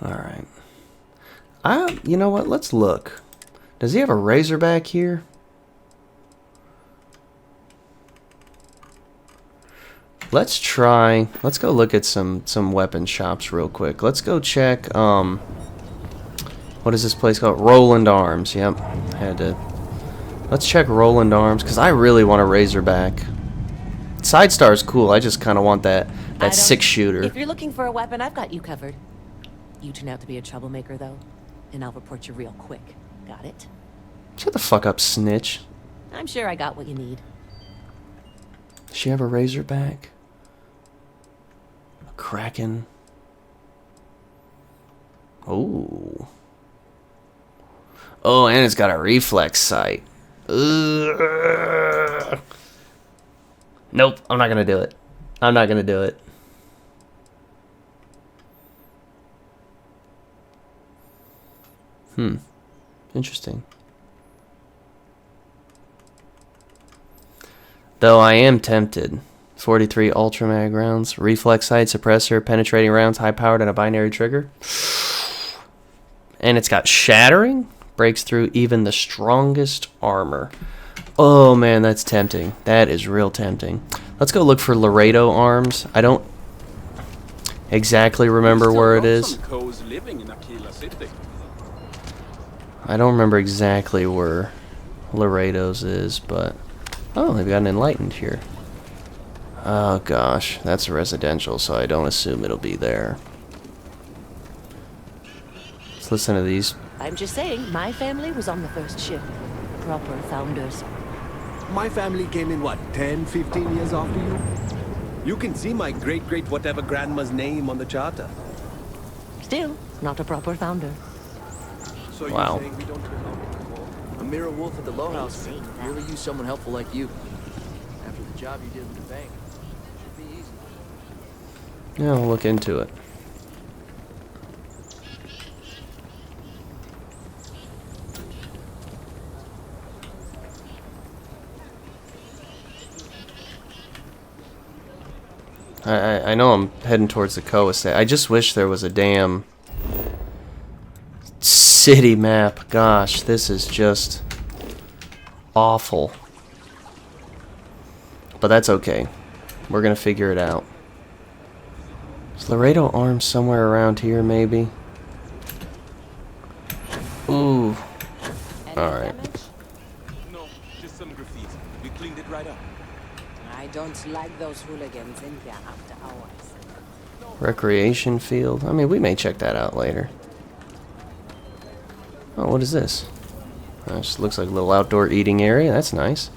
Alright. You know what? Let's look. Does he have a razorback here? Let's try. Let's go look at some weapon shops real quick. Let's go check. What is this place called? Roland Arms. Yep. Had to. Let's check Roland Arms because I really want a razorback. Side Star is cool. I just kind of want that 6-shooter. If you're looking for a weapon, I've got you covered. You turn out to be a troublemaker, though, and I'll report you real quick. Got it? Shut the fuck up, snitch. I'm sure I got what you need. Does she have a razorback? A Kraken? Oh. Oh, and it's got a reflex sight. Ugh. Nope, I'm not gonna do it. I'm not gonna do it. Interesting. Though I am tempted. 43 ultra mag rounds, reflex sight, suppressor, penetrating rounds, high powered, and a binary trigger. And it's got shattering, breaks through even the strongest armor. Oh man, that's tempting. That is real tempting. Let's go look for Laredo Arms. I don't exactly remember where it is. Coe's living in Akila City. I don't remember exactly where Laredo's is, but oh, they've got an Enlightened here. Oh gosh, that's a residential, so I don't assume it'll be there. Let's listen to these. I'm just saying, my family was on the first ship. Proper founders. My family came in, what, 10, 15 years after you? You can see my great-great-whatever grandma's name on the charter. Still, not a proper founder. So Wow. you're saying we don't belong anymore? A mirror wolf at the low house could really use someone helpful like you. After the job you did with the bank. Should be easy. Yeah, I'll look into it. I know I'm heading towards the Coe Estate. I just wish there was a damn city map. Gosh, this is just awful. But that's okay. We're gonna figure it out. Is Laredo Arms somewhere around here, maybe? Ooh. Alright. No, just some graffiti. We cleaned it right up. I don't like those hooligans in here after hours. Recreation field. I mean, we may check that out later. Oh, what is this? That just looks like a little outdoor eating area. That's nice.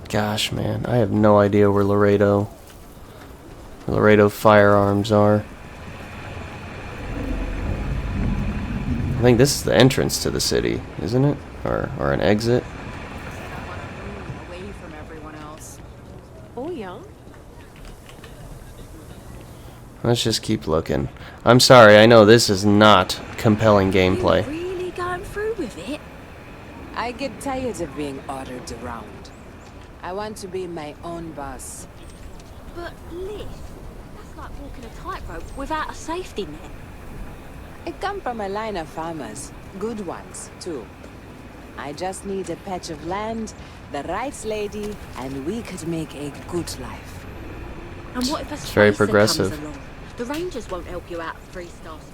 Gosh, man, I have no idea where Laredo firearms are. I think this is the entrance to the city, isn't it? Or an exit. Away from everyone else. Oh, yeah. Let's just keep looking. I'm sorry, I know this is not compelling gameplay. Really going through with it? I get tired of being ordered around. I want to be my own boss. But Liz, that's like walking a tightrope without a safety net. I come from a line of farmers. Good ones, too. I just need a patch of land, the right lady, and we could make a good life. And what if a It's very spacer progressive. comes along? The Rangers won't help you out of 3-star space.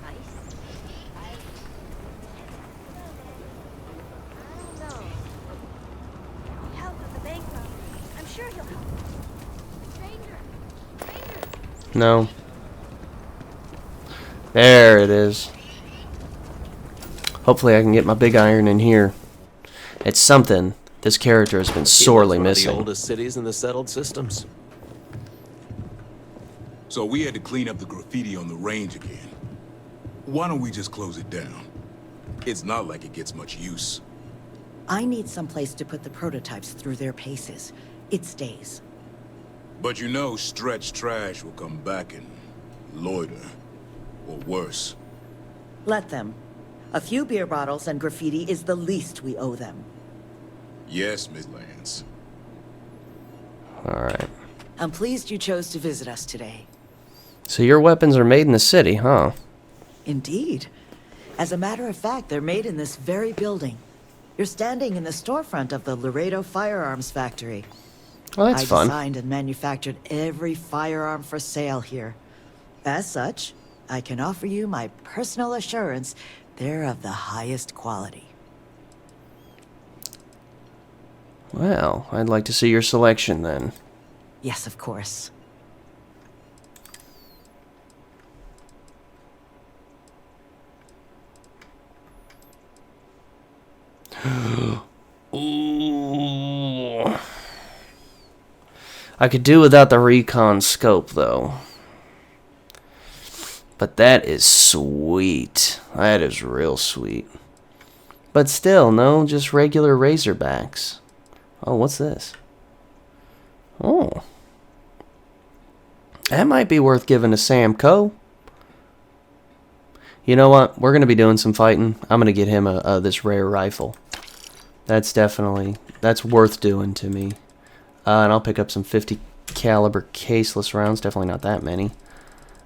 Help with the bank robbery. I'm sure he'll help. Ranger! No. There it is. Hopefully I can get my big iron in here. It's something this character has been sorely One of the missing. oldest cities in the settled systems. So we had to clean up the graffiti on the range again. Why don't we just close it down? It's not like it gets much use. I need someplace to put the prototypes through their paces. It stays. But you know stretched trash will come back and loiter. Or worse. Let them. A few beer bottles and graffiti is the least we owe them. Yes, Miss Lance. Alright. I'm pleased you chose to visit us today. So your weapons are made in the city, huh? Indeed. As a matter of fact, they're made in this very building. You're standing in the storefront of the Laredo Firearms Factory. Well, that's fun. I designed and manufactured every firearm for sale here. As such, I can offer you my personal assurance they're of the highest quality. Well, I'd like to see your selection then. Yes, of course. Ooh. I could do without the recon scope, though. But that is sweet. That is real sweet. But still, no, just regular Razorbacks. Oh, what's this? Oh. That might be worth giving to Sam Coe. You know what? We're going to be doing some fighting. I'm going to get him this rare rifle. That's worth doing to me. And I'll pick up some 50 caliber caseless rounds. Definitely not that many.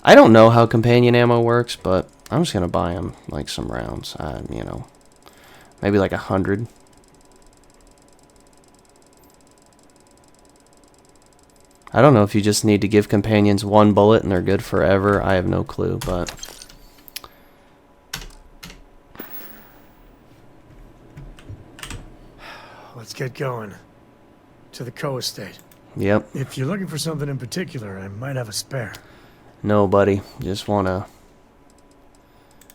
I don't know how companion ammo works, but I'm just going to buy him, like, some rounds. You know, maybe like 100. I don't know if you just need to give companions one bullet and they're good forever. I have no clue, but... Let's get going. To the Coe Estate. Yep. If you're looking for something in particular, I might have a spare. No, buddy. Just want to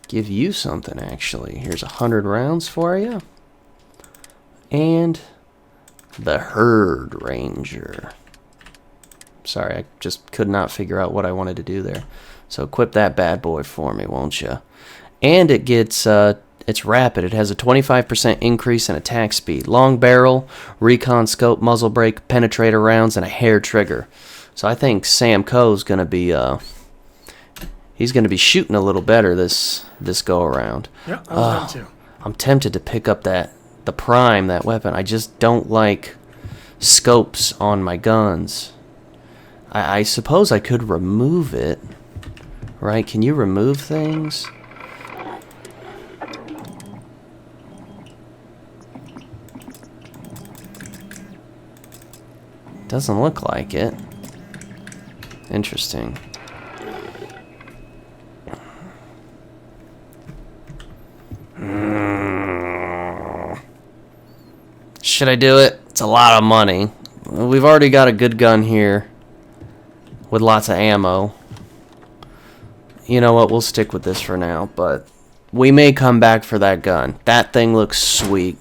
give you something, actually. Here's 100 rounds for you. And the Herd Ranger. Sorry, I just could not figure out what I wanted to do there. So equip that bad boy for me, won't you? And it gets, it's rapid. It has a 25% increase in attack speed. Long barrel, recon scope, muzzle brake, penetrator rounds, and a hair trigger. So I think Sam Coe's going to be, he's going to be shooting a little better this go around. Yeah, I was going to. I'm tempted to pick up the Prime, that weapon. I just don't like scopes on my guns. I suppose I could remove it, right? Can you remove things? Doesn't look like it. Interesting. Should I do it? It's a lot of money. We've already got a good gun here with lots of ammo. You know what? We'll stick with this for now, but we may come back for that gun. That thing looks sweet,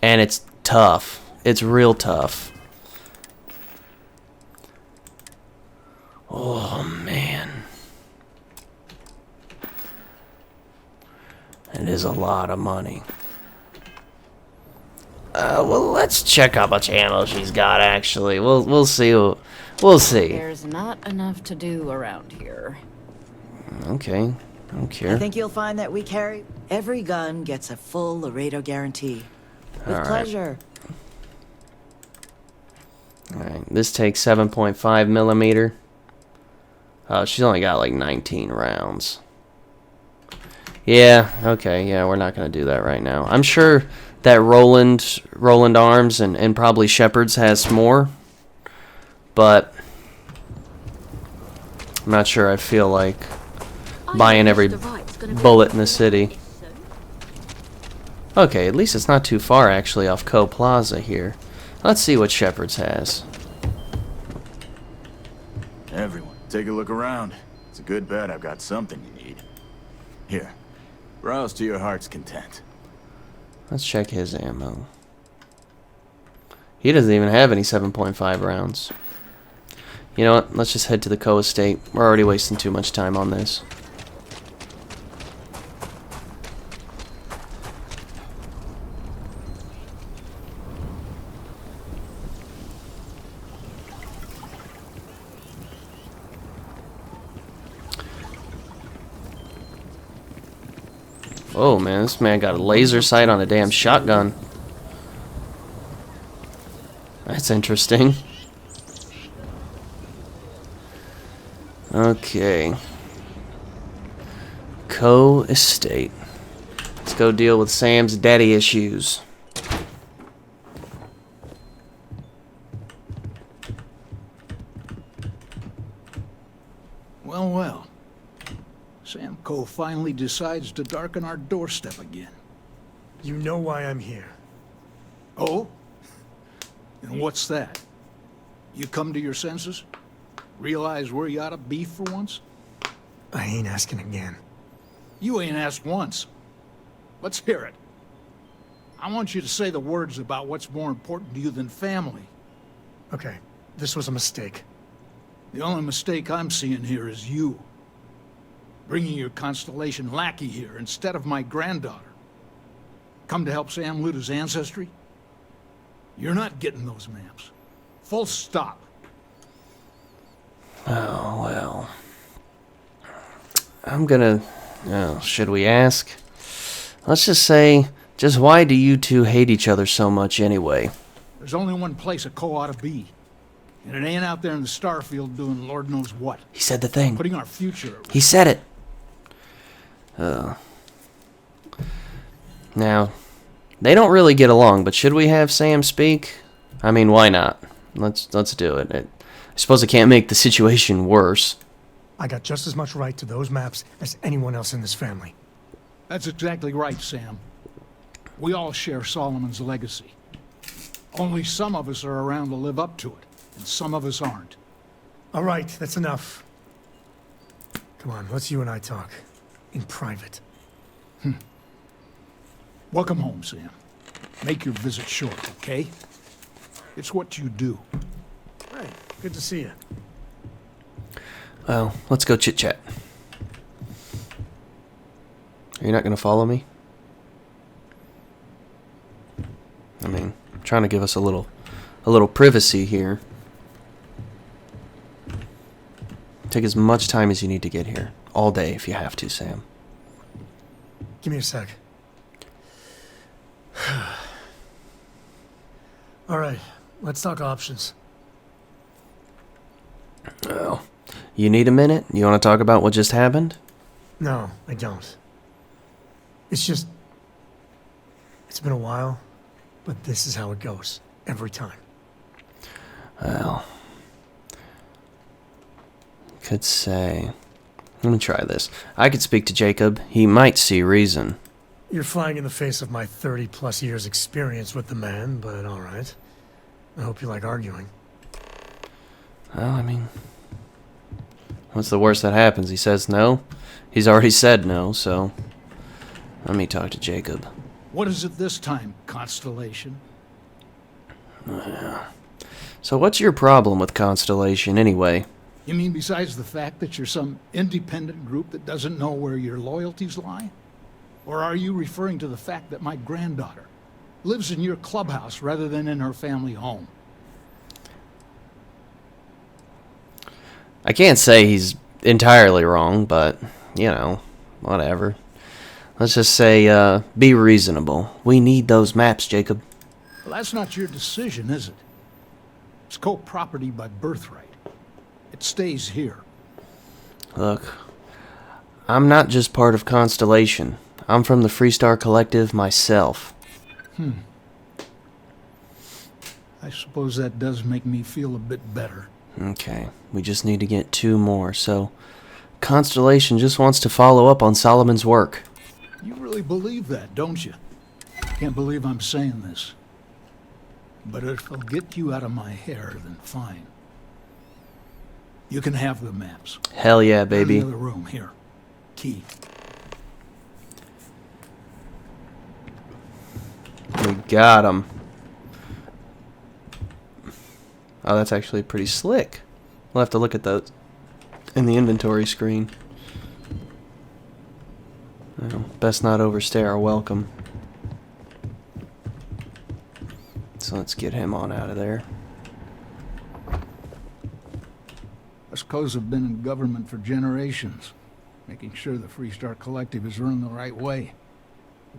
and it's tough. It's real tough. Oh, man. It is a lot of money. Well, let's check how much ammo she's got, actually. We'll see. We'll see. There's not enough to do around here. Okay. I don't care. I think you'll find that we carry... Every gun gets a full Laredo guarantee. With pleasure. Alright, this takes 7.5 millimeter. Oh, she's only got like 19 rounds. Yeah, okay, yeah, we're not going to do that right now. I'm sure that Roland Arms and probably Shepherd's has more. But I'm not sure I feel like buying every bullet in the city. Okay, at least it's not too far actually off Coe Plaza here. Let's see what Shepherd's has. Everyone, take a look around. It's a good bet I've got something you need. Here, browse to your heart's content. Let's check his ammo. He doesn't even have any 7.5 rounds. You know what? Let's just head to the Coe Estate. We're already wasting too much time on this. Whoa, man, this man got a laser sight on a damn shotgun. That's interesting. Okay. Coe Estate. Let's go deal with Sam's daddy issues. Well, well. Sam Coe finally decides to darken our doorstep again. You know why I'm here. Oh? And what's that? You come to your senses? Realize where you ought to be for once? I ain't asking again. You ain't asked once. Let's hear it. I want you to say the words about what's more important to you than family. Okay, this was a mistake. The only mistake I'm seeing here is you. Bringing your Constellation lackey here instead of my granddaughter. Come to help Sam loot his ancestry? You're not getting those maps. Full stop. Oh, well. I'm gonna... Oh, should we ask? Let's just say, just why do you two hate each other so much anyway? There's only one place a Coe ought to be. And it ain't out there in the Starfield doing Lord knows what. He said the thing. Putting our future... He said it. Now, they don't really get along, but should we have Sam speak? I mean, why not? Let's do it. I suppose it can't make the situation worse. I got just as much right to those maps as anyone else in this family. That's exactly right, Sam. We all share Solomon's legacy. Only some of us are around to live up to it, and some of us aren't. All right, that's enough. Come on, let's you and I talk. In private. Welcome home, Sam. Make your visit short, okay? It's what you do. Hey, good to see you. Well, let's go chit-chat. Are you not going to follow me? I mean, I'm trying to give us a little privacy here. Take as much time as you need to get here. All day if you have to, Sam. Give me a sec. All right, let's talk options. Well, you need a minute? You want to talk about what just happened? No, I don't. It's just... It's been a while, but this is how it goes. Every time. Well... Could say... Let me try this. I could speak to Jacob. He might see reason. You're flying in the face of my 30-plus years experience with the man, but all right. I hope you like arguing. Well, I mean... What's the worst that happens? He says no? He's already said no, so... Let me talk to Jacob. What is it this time, Constellation? So what's your problem with Constellation, anyway? You mean besides the fact that you're some independent group that doesn't know where your loyalties lie? Or are you referring to the fact that my granddaughter lives in your clubhouse rather than in her family home? I can't say he's entirely wrong, but, you know, whatever. Let's just say, be reasonable. We need those maps, Jacob. Well, that's not your decision, is it? It's Coe property by birthright. It stays here. Look, I'm not just part of Constellation. I'm from the Freestar Collective myself. I suppose that does make me feel a bit better. Okay, we just need to get 2 more, so... Constellation just wants to follow up on Solomon's work. You really believe that, don't you? Can't believe I'm saying this. But if it'll get you out of my hair, then fine. You can have the maps. Hell yeah, baby. In the other room, here. Key. We got him. Oh, that's actually pretty slick. We'll have to look at those in the inventory screen. Well, best not overstay our welcome. So let's get him on out of there. Us Coes have been in government for generations, making sure the Freestar Collective is run the right way.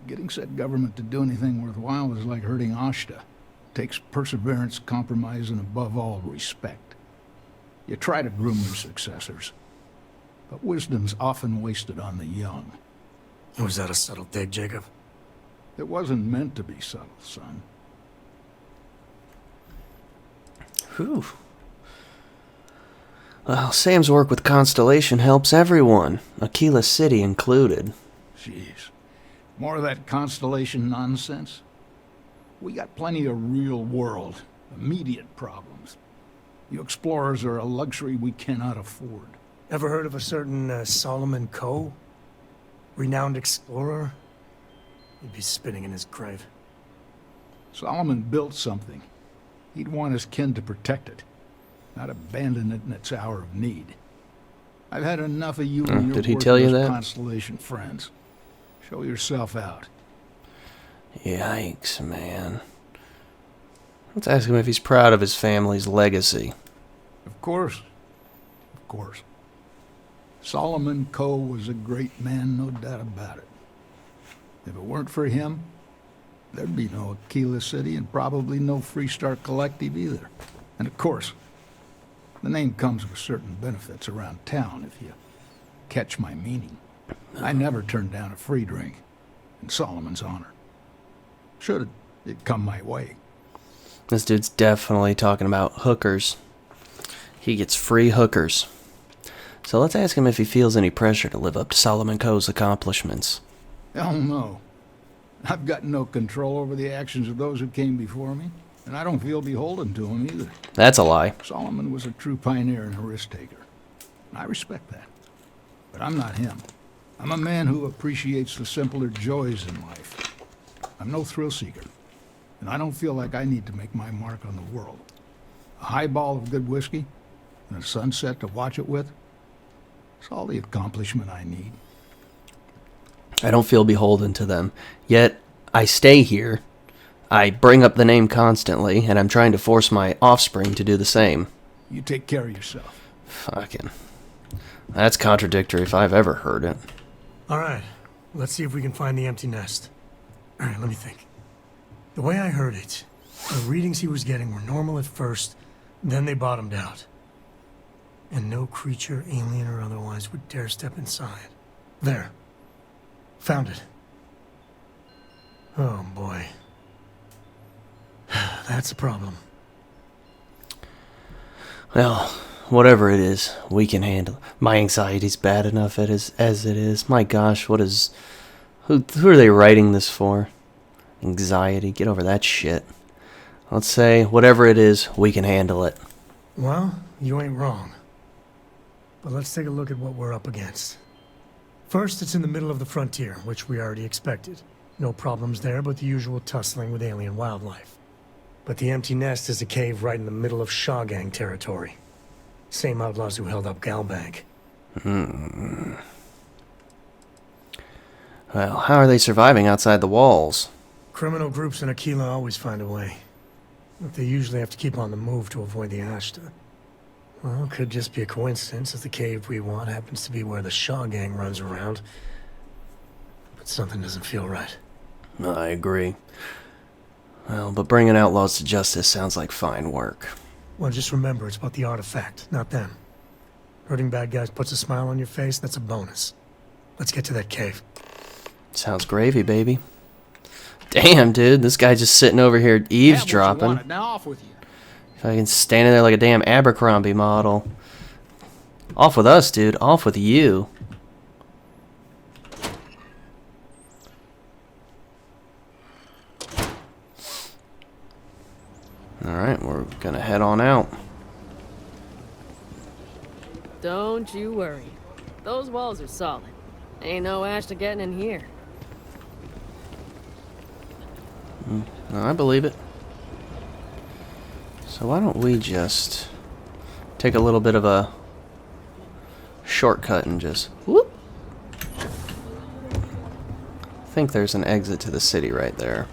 Getting said government to do anything worthwhile is like hurting Ashta. Takes perseverance, compromise, and above all, respect. You try to groom your successors, but wisdom's often wasted on the young. Was that a subtle dig, Jacob? It wasn't meant to be subtle, son. Whew. Well, Sam's work with Constellation helps everyone, Akila City included. Jeez. More of that Constellation nonsense? We got plenty of real-world, immediate problems. You explorers are a luxury we cannot afford. Ever heard of a certain Solomon Coe? Renowned explorer? He'd be spinning in his grave. Solomon built something. He'd want his kin to protect it, not abandon it in its hour of need. I've had enough of you and your did he tell you that? Constellation friends. Show yourself out. Yikes, man. Let's ask him if he's proud of his family's legacy. Of course. Of course. Solomon Coe was a great man, no doubt about it. If it weren't for him, there'd be no Akila City and probably no Freestar Collective either. And of course, the name comes with certain benefits around town, if you catch my meaning. I never turned down a free drink, in Solomon's honor. Should it come my way. This dude's definitely talking about hookers. He gets free hookers. So let's ask him if he feels any pressure to live up to Solomon Coe's accomplishments. Hell no. I've got no control over the actions of those who came before me, and I don't feel beholden to them either. That's a lie. Solomon was a true pioneer and a risk-taker. I respect that. But I'm not him. I'm a man who appreciates the simpler joys in life. I'm no thrill-seeker, and I don't feel like I need to make my mark on the world. A highball of good whiskey, and a sunset to watch it with, it's all the accomplishment I need. I don't feel beholden to them. Yet, I stay here. I bring up the name constantly, and I'm trying to force my offspring to do the same. You take care of yourself. Fucking. That's contradictory if I've ever heard it. Alright, let's see if we can find the empty nest. Alright, let me think. The way I heard it, the readings he was getting were normal at first, then they bottomed out. And no creature, alien or otherwise, would dare step inside. There. Found it. Oh boy. That's a problem. Well, whatever it is, we can handle it. My anxiety's bad enough as it is. My gosh, what is... Who are they writing this for? Anxiety, get over that shit. Let's say, whatever it is, we can handle it. Well, you ain't wrong. But let's take a look at what we're up against. First, it's in the middle of the frontier, which we already expected. No problems there, but the usual tussling with alien wildlife. But the empty nest is a cave right in the middle of Shawgang territory. Same outlaws who held up GalBank. Well, how are they surviving outside the walls? Criminal groups in Akila always find a way. But they usually have to keep on the move to avoid the Ashta. Well, it could just be a coincidence if the cave we want happens to be where the Shawgang runs around. But something doesn't feel right. I agree. Well, but bringing outlaws to justice sounds like fine work. Well, just remember, it's about the artifact, not them. Hurting bad guys puts a smile on your face, that's a bonus. Let's get to that cave. Sounds gravy, baby. Damn, dude, this guy just sitting over here eavesdropping. Now off with you. Fucking standing there like a damn Abercrombie model. Off with us, dude. Off with you. Alright, we're gonna head on out. Don't you worry. Those walls are solid. Ain't no Ashta getting in here. No, I believe it. So why don't we just take a little bit of a shortcut and just whoop. I think there's an exit to the city right there.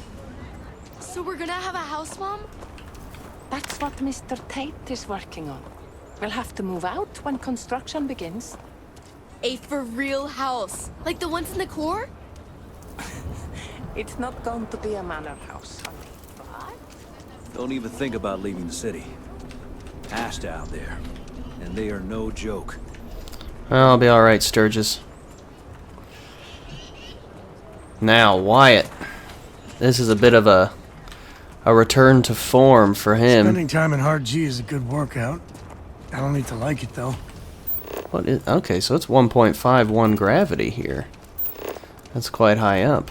So we're gonna have a house, Mom? That's what Mr. Tate is working on. We'll have to move out when construction begins. A for real house? Like the ones in the core? It's not going to be a manor house, honey. What? Don't even think about leaving the city. Ashta out there, and they are no joke. I'll be alright, Sturgis. Now, Wyatt. This is a bit of a return to form for him. Spending time in hard G is a good workout. I don't need to like it, though. What is, okay, so it's 1.51 gravity here. That's quite high up.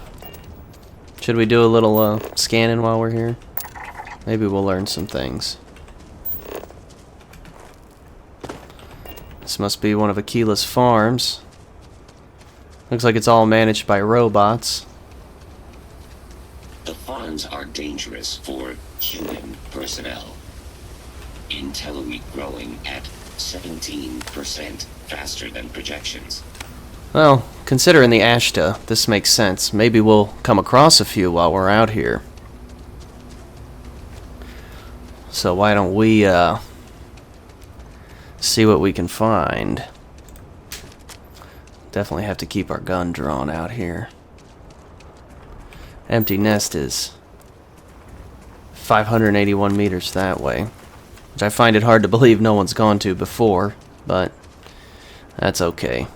Should we do a little scanning while we're here? Maybe we'll learn some things. This must be one of Akila's farms. Looks like it's all managed by robots. The farms are dangerous for human personnel. Intel wheat growing at 17% faster than projections. Well, considering the Ashta, this makes sense. Maybe we'll come across a few while we're out here. So why don't we see what we can find. Definitely have to keep our gun drawn out here. Empty nest is 581 meters that way, which I find it hard to believe no one's gone to before, but that's okay.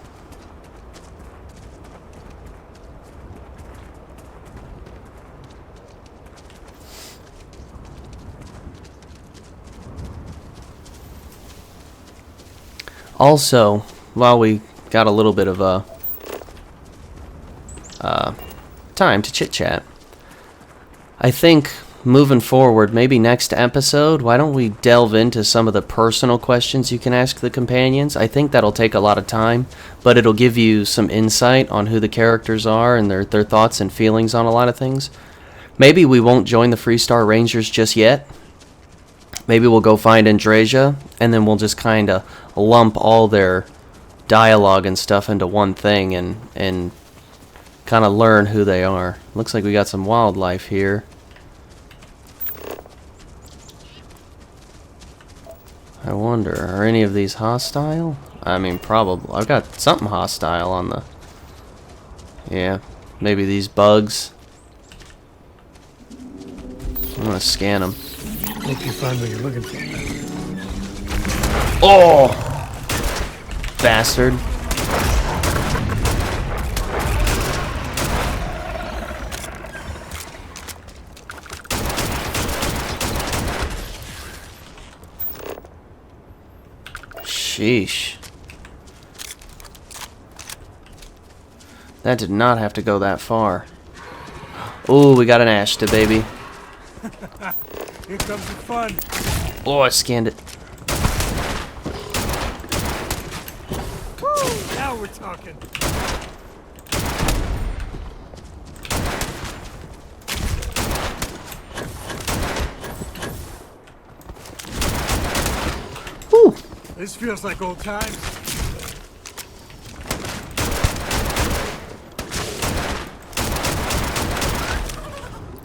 Also, while we got a little bit of time to chit-chat, I think moving forward, maybe next episode, why don't we delve into some of the personal questions you can ask the companions? I think that'll take a lot of time, but it'll give you some insight on who the characters are and their thoughts and feelings on a lot of things. Maybe we won't join the Freestar Rangers just yet. Maybe we'll go find Andreja, and then we'll just kind of lump all their dialogue and stuff into one thing and kind of learn who they are. Looks like we got some wildlife here. I wonder, are any of these hostile? I mean, probably. I've got something hostile on the... Yeah, maybe these bugs. I'm gonna scan them. Hope you find what you're looking for. Oh! Bastard. Sheesh. That did not have to go that far. Ooh, we got an Ashta, baby. Here comes the fun. Oh, I scanned it. Woo! Now we're talking. Woo! This feels like old times.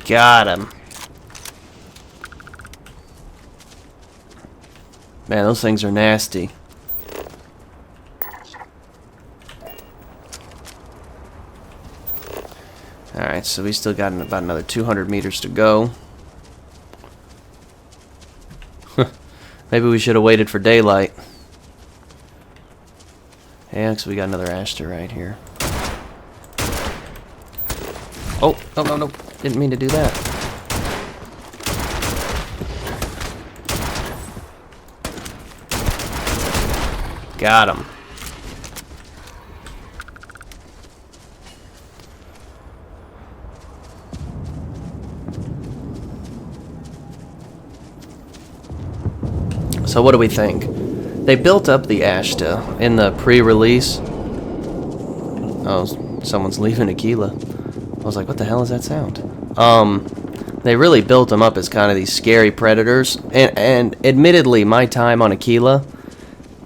Got him. Man, those things are nasty. Alright, so we still got about another 200 meters to go. Maybe we should have waited for daylight. Yeah, because we got another Ashta right here. Oh, no, no, no. Didn't mean to do that. Got him. So what do we think? They built up the Ashta in the pre-release. Oh, someone's leaving Akila. I was like, what the hell is that sound? They really built them up as kind of these scary predators. And admittedly, my time on Akila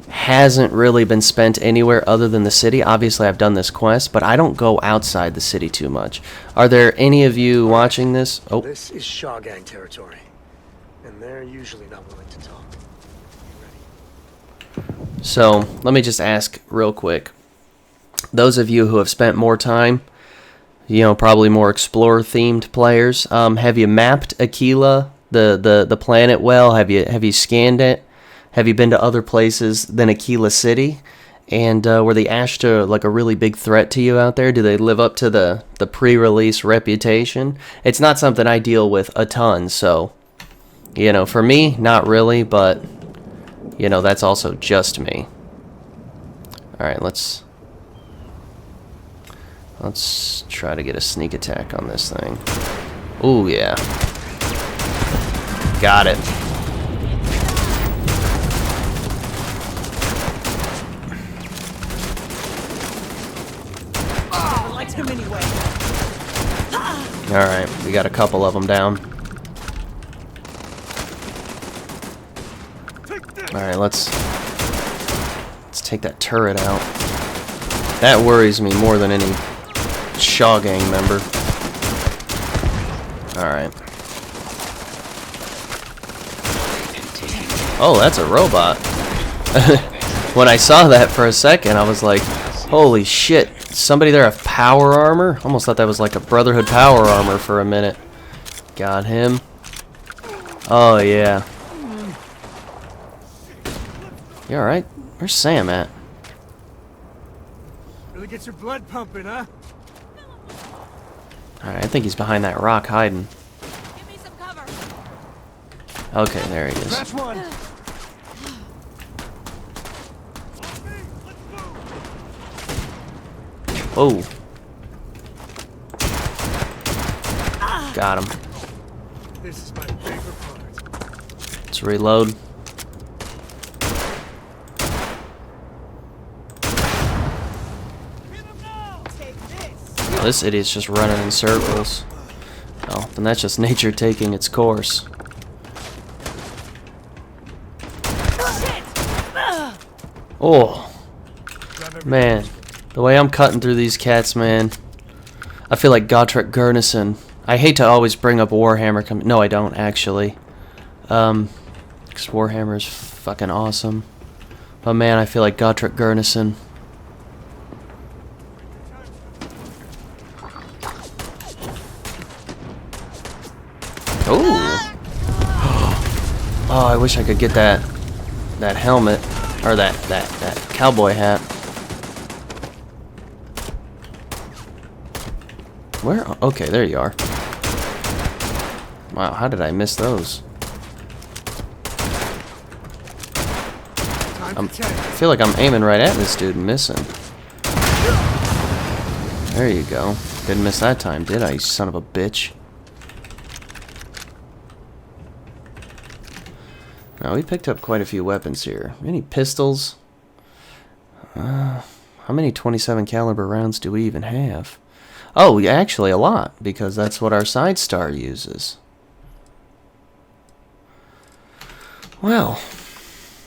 hasn't really been spent anywhere other than the city. Obviously, I've done this quest, but I don't go outside the city too much. Are there any of you watching this? Oh. This is Shaw Gang territory, and they're usually not willing to talk. So, let me just ask real quick. Those of you who have spent more time you know, probably more explorer-themed players. Have you mapped Akila, the planet, well? Have you scanned it? Have you been to other places than Akila City? And were the Ashta like a really big threat to you out there? Do they live up to the pre-release reputation? It's not something I deal with a ton, so, you know, for me, not really, but, you know, that's also just me. Alright, let's try to get a sneak attack on this thing. Ooh, yeah. Got it. Alright, we got a couple of them down. Alright, let's take that turret out. That worries me more than any Shaw Gang member. Alright. Oh, that's a robot. When I saw that for a second, I was like, holy shit. Somebody there have power armor? Almost thought that was like a Brotherhood power armor for a minute. Got him. Oh, yeah. You alright? Where's Sam at? Really get your blood pumping, huh? Alright, I think he's behind that rock hiding. Give me some cover. Okay, there he is. That's one. Whoa. Got him. This is my favorite part. Let's reload. Oh, this idiot's just running in circles. Oh, then that's just nature taking its course. Oh. Man. The way I'm cutting through these cats, man. I feel like Gotrek Gurnison. I hate to always bring up Warhammer. No, I don't, actually. Because Warhammer is fucking awesome. But man, I feel like Gotrek Gurnison. Ooh. Oh, I wish I could get that helmet. Or that cowboy hat. Where? Okay, there you are. Wow, how did I miss those? I feel like I'm aiming right at this dude and missing. There you go. Didn't miss that time, did I, you son of a bitch? Now, we picked up quite a few weapons here. Any pistols? How many 27 caliber rounds do we even have? Oh, yeah, actually a lot, because that's what our side star uses. Well,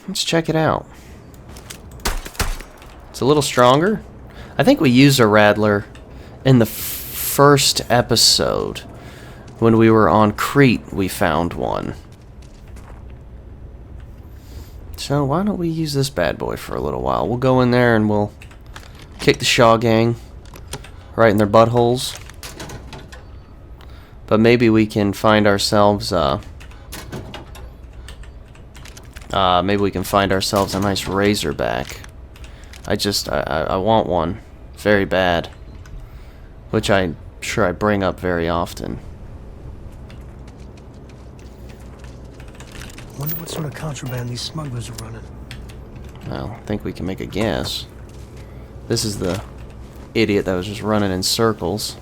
let's check it out. It's a little stronger. I think we used a Rattler in the first episode. When we were on Crete, we found one. So why don't we use this bad boy for a little while? We'll go in there and we'll kick the Shaw Gang right in their buttholes. But maybe we can find ourselves maybe we can find ourselves a nice Razorback. I want one very bad, which I'm sure I bring up very often. Wonder what sort of contraband these smugglers are running. Well, I think we can make a guess. This is the idiot that was just running in circles.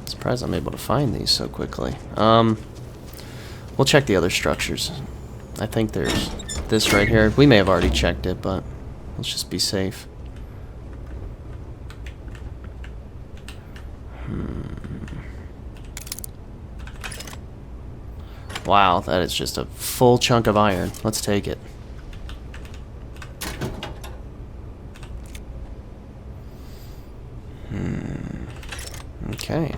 Surprised I'm able to find these so quickly. We'll check the other structures. I think there's this right here. We may have already checked it, but let's just be safe. Wow, that is just a full chunk of iron. Let's take it. Okay.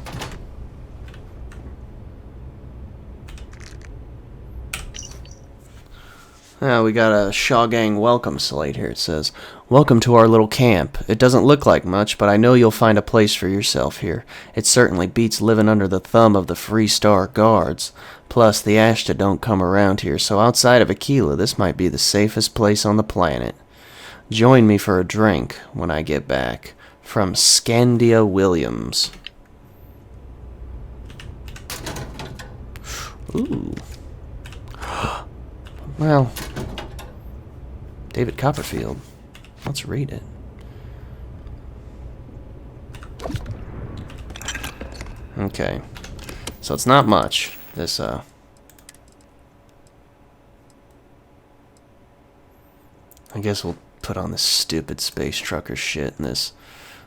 We got a Shaw Gang welcome slate here. It says, "Welcome to our little camp. It doesn't look like much, but I know you'll find a place for yourself here. It certainly beats living under the thumb of the Free Star guards. Plus, the Ashta don't come around here, so outside of Akila, this might be the safest place on the planet. Join me for a drink when I get back." From Scandia Williams. Ooh. Well, David Copperfield. Let's read it. Okay. So it's not much. This, I guess we'll put on this stupid space trucker shit and this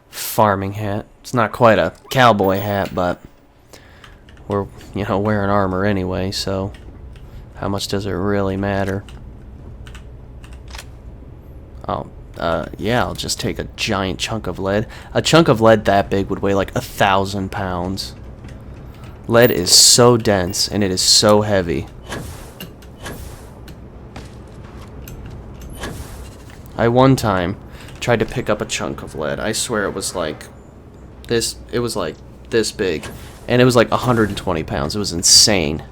farming hat. It's not quite a cowboy hat, but we're, you know, wearing armor anyway, so how much does it really matter? Oh, yeah, I'll just take a giant chunk of lead. A chunk of lead that big would weigh like 1,000 pounds. Lead is so dense, and it is so heavy. I one time tried to pick up a chunk of lead. I swear it was like this. It was like this big, and it was like 120 pounds. It was insane.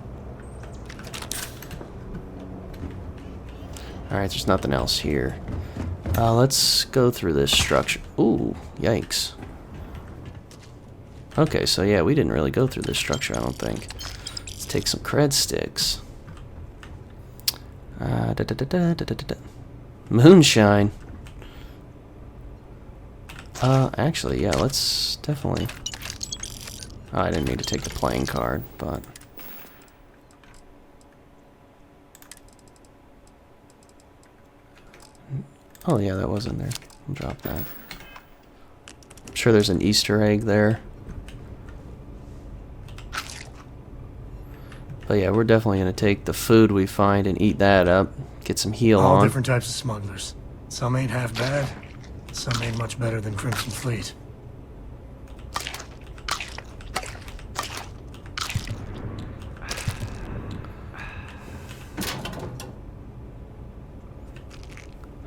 Alright, there's nothing else here. Let's go through this structure. Ooh, yikes. Okay, so yeah, we didn't really go through this structure, I don't think. Let's take some cred sticks. Moonshine. Actually, yeah, let's definitely... Oh, I didn't need to take the playing card, but... Oh, yeah, that was in there. I'll drop that. I'm sure there's an Easter egg there. But yeah, we're definitely going to take the food we find and eat that up. Get some heal on. All different types of smugglers. Some ain't half bad. Some ain't much better than Crimson Fleet.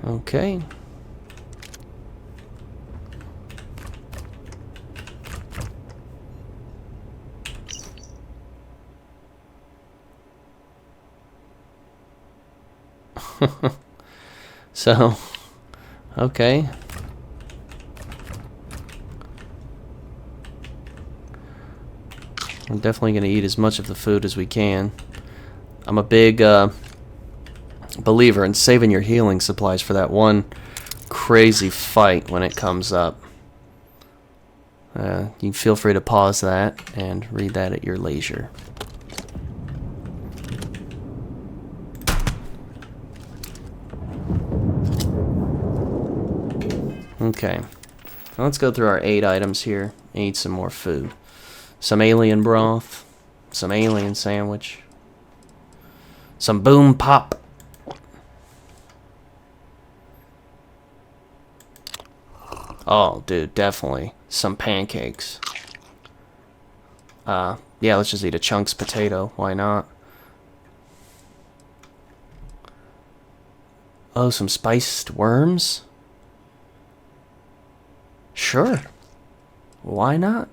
Okay. So, okay. I'm definitely going to eat as much of the food as we can. I'm a big believer in saving your healing supplies for that one crazy fight when it comes up. You can feel free to pause that and read that at your leisure. Okay, now let's go through our 8 items here and eat some more food. Some alien broth, some alien sandwich, some boom pop. Oh, dude, definitely some pancakes. Yeah, let's just eat a chunks potato. Why not? Oh, some spiced worms? Sure. Why not?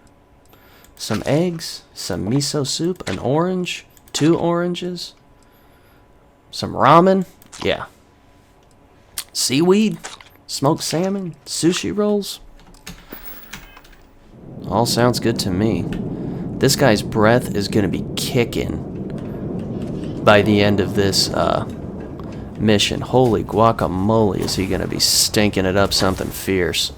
Some eggs, some miso soup, an orange, 2 oranges, some ramen. Yeah. Seaweed, smoked salmon, sushi rolls. All sounds good to me. This guy's breath is going to be kicking by the end of this mission. Holy guacamole, is he going to be stinking it up something fierce.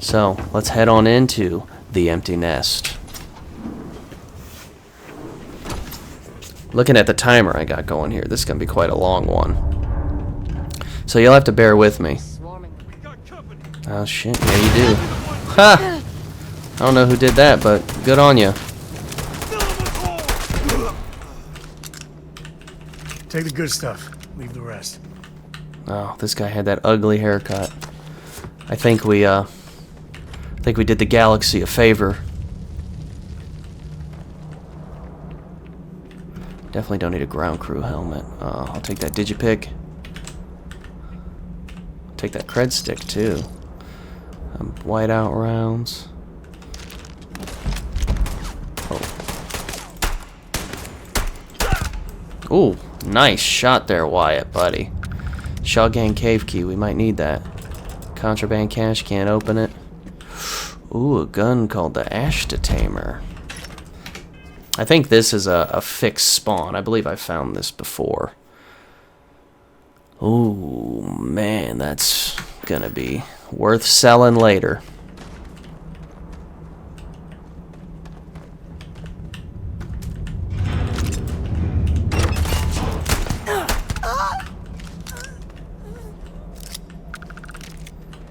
So, let's head on into the empty nest. Looking at the timer I got going here, this is going to be quite a long one. So you'll have to bear with me. Oh shit, yeah you do. Ha! I don't know who did that, but good on you. Take the good stuff, leave the rest. Oh, this guy had that ugly haircut. I think we did the galaxy a favor. Definitely don't need a ground crew helmet. I'll take that digipick. Take that cred stick too. Whiteout rounds. Oh. Ooh, nice shot there, Wyatt, buddy. Shotgun cave key, we might need that. Contraband cache, can't open it. Ooh, a gun called the Ashta Tamer. I think this is a fixed spawn. I believe I found this before. Ooh, man, that's gonna be worth selling later.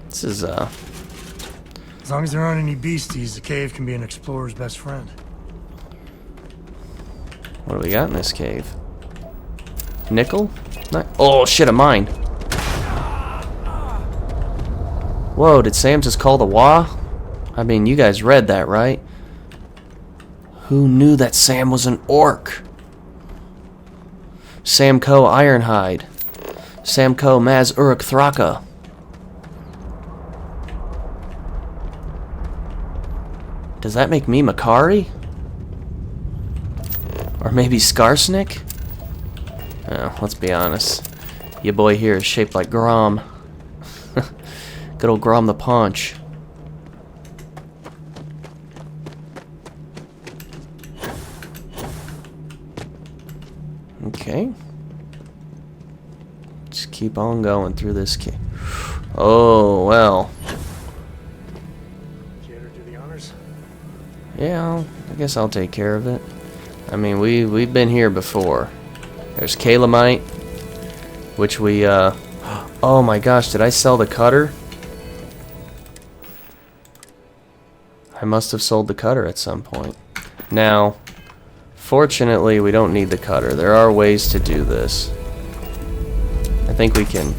This is As long as there aren't any beasties, the cave can be an explorer's best friend. What do we got in this cave? Nickel? Oh shit, a mine. Whoa, did Sam just call the WA? I mean, you guys read that, right? Who knew that Sam was an orc? Sam Coe Ironhide. Sam Coe Maz Uruk Thraka. Does that make me Makari? Or maybe Skarsnik? Oh, let's be honest. Your boy here is shaped like Grom. Good old Grom the Paunch. Okay. Just keep on going through this cave. Oh, well. Did you ever do the honors? Yeah, I guess I'll take care of it. I mean, we've been here before. There's Calamite, which we, oh my gosh, did I sell the cutter? I must have sold the cutter at some point. Now, fortunately, we don't need the cutter. There are ways to do this. I think we can,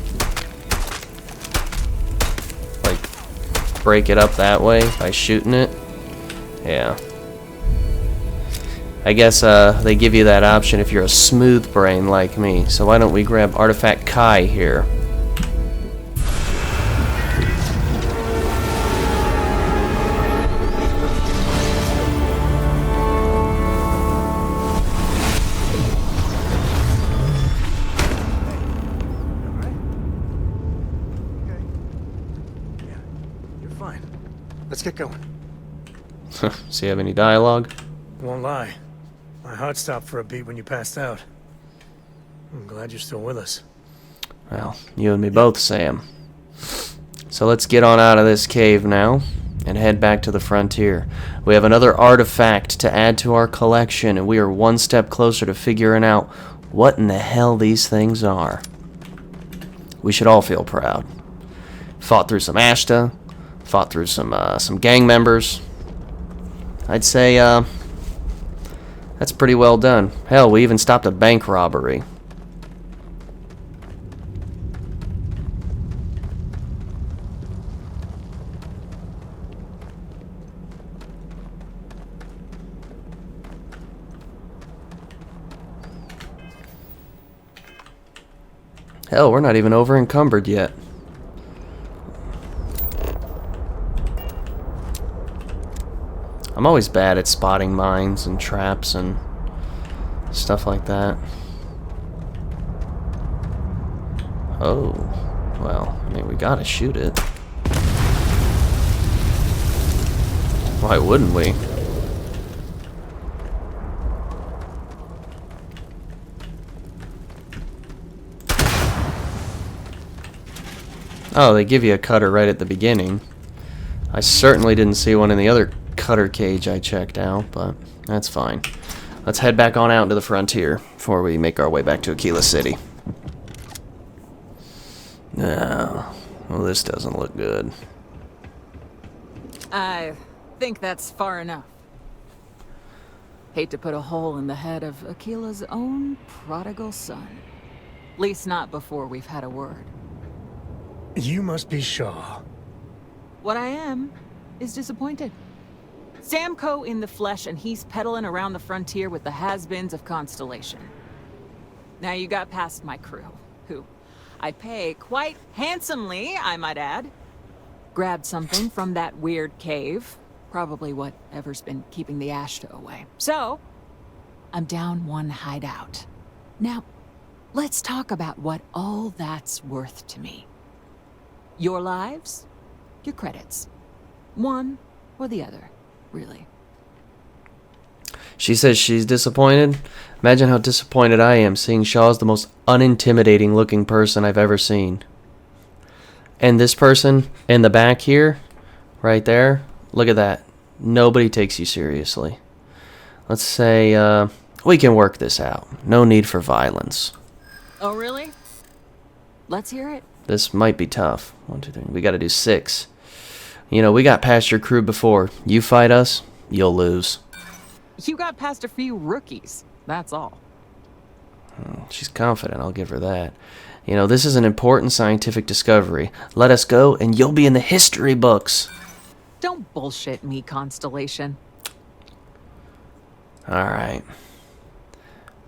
like, break it up that way by shooting it. Yeah. I guess they give you that option if you're a smooth brain like me. So why don't we grab Artifact Kai here? You're fine. Let's get going. So you have any dialogue? Won't lie. My heart stopped for a beat when you passed out. I'm glad you're still with us. Well, you and me both, Sam. So let's get on out of this cave now and head back to the frontier. We have another artifact to add to our collection, and we are one step closer to figuring out what in the hell these things are. We should all feel proud. Fought through some Ashta, fought through some gang members. I'd say that's pretty well done. Hell, we even stopped a bank robbery. Hell, we're not even over encumbered yet. I'm always bad at spotting mines and traps and stuff like that. Oh, well, I mean, we gotta shoot it. Why wouldn't we? Oh, they give you a cutter right at the beginning. I certainly didn't see one in the other cutter cage I checked out, but that's fine. Let's head back on out into the frontier before we make our way back to Akila City. No, well, this doesn't look good. I think that's far enough. Hate to put a hole in the head of Akila's own prodigal son. At least not before we've had a word. You must be Shaw. What I am is disappointed. Sam Coe in the flesh, and he's peddling around the frontier with the has-beens of Constellation. Now you got past my crew, who I pay quite handsomely, I might add. Grabbed something from that weird cave. Probably whatever's been keeping the Ashta away. So, I'm down one hideout. Now, let's talk about what all that's worth to me. Your lives, your credits. One or the other, really. She says she's disappointed. Imagine how disappointed I am seeing Shaw's the most unintimidating looking person I've ever seen. And this person in the back here, right there, look at that. Nobody takes you seriously. Let's say we can work this out. No need for violence. Oh, really? Let's hear it. This might be tough. 1, 2, 3. We got to do 6. You know, we got past your crew before. You fight us, you'll lose. You got past a few rookies, that's all. She's confident, I'll give her that. You know, this is an important scientific discovery. Let us go, and you'll be in the history books. Don't bullshit me, Constellation. Alright.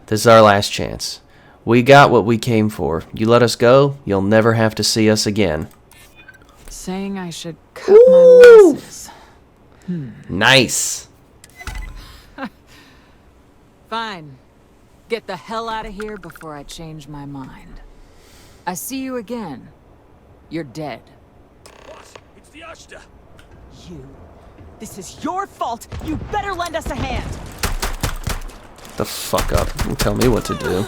This is our last chance. We got what we came for. You let us go, you'll never have to see us again. Saying I should cut my losses. Nice. Fine. Get the hell out of here before I change my mind. I see you again. You're dead. Boss, it's the Ashta. You. This is your fault. You better lend us a hand. The fuck up. Don't tell me what to do.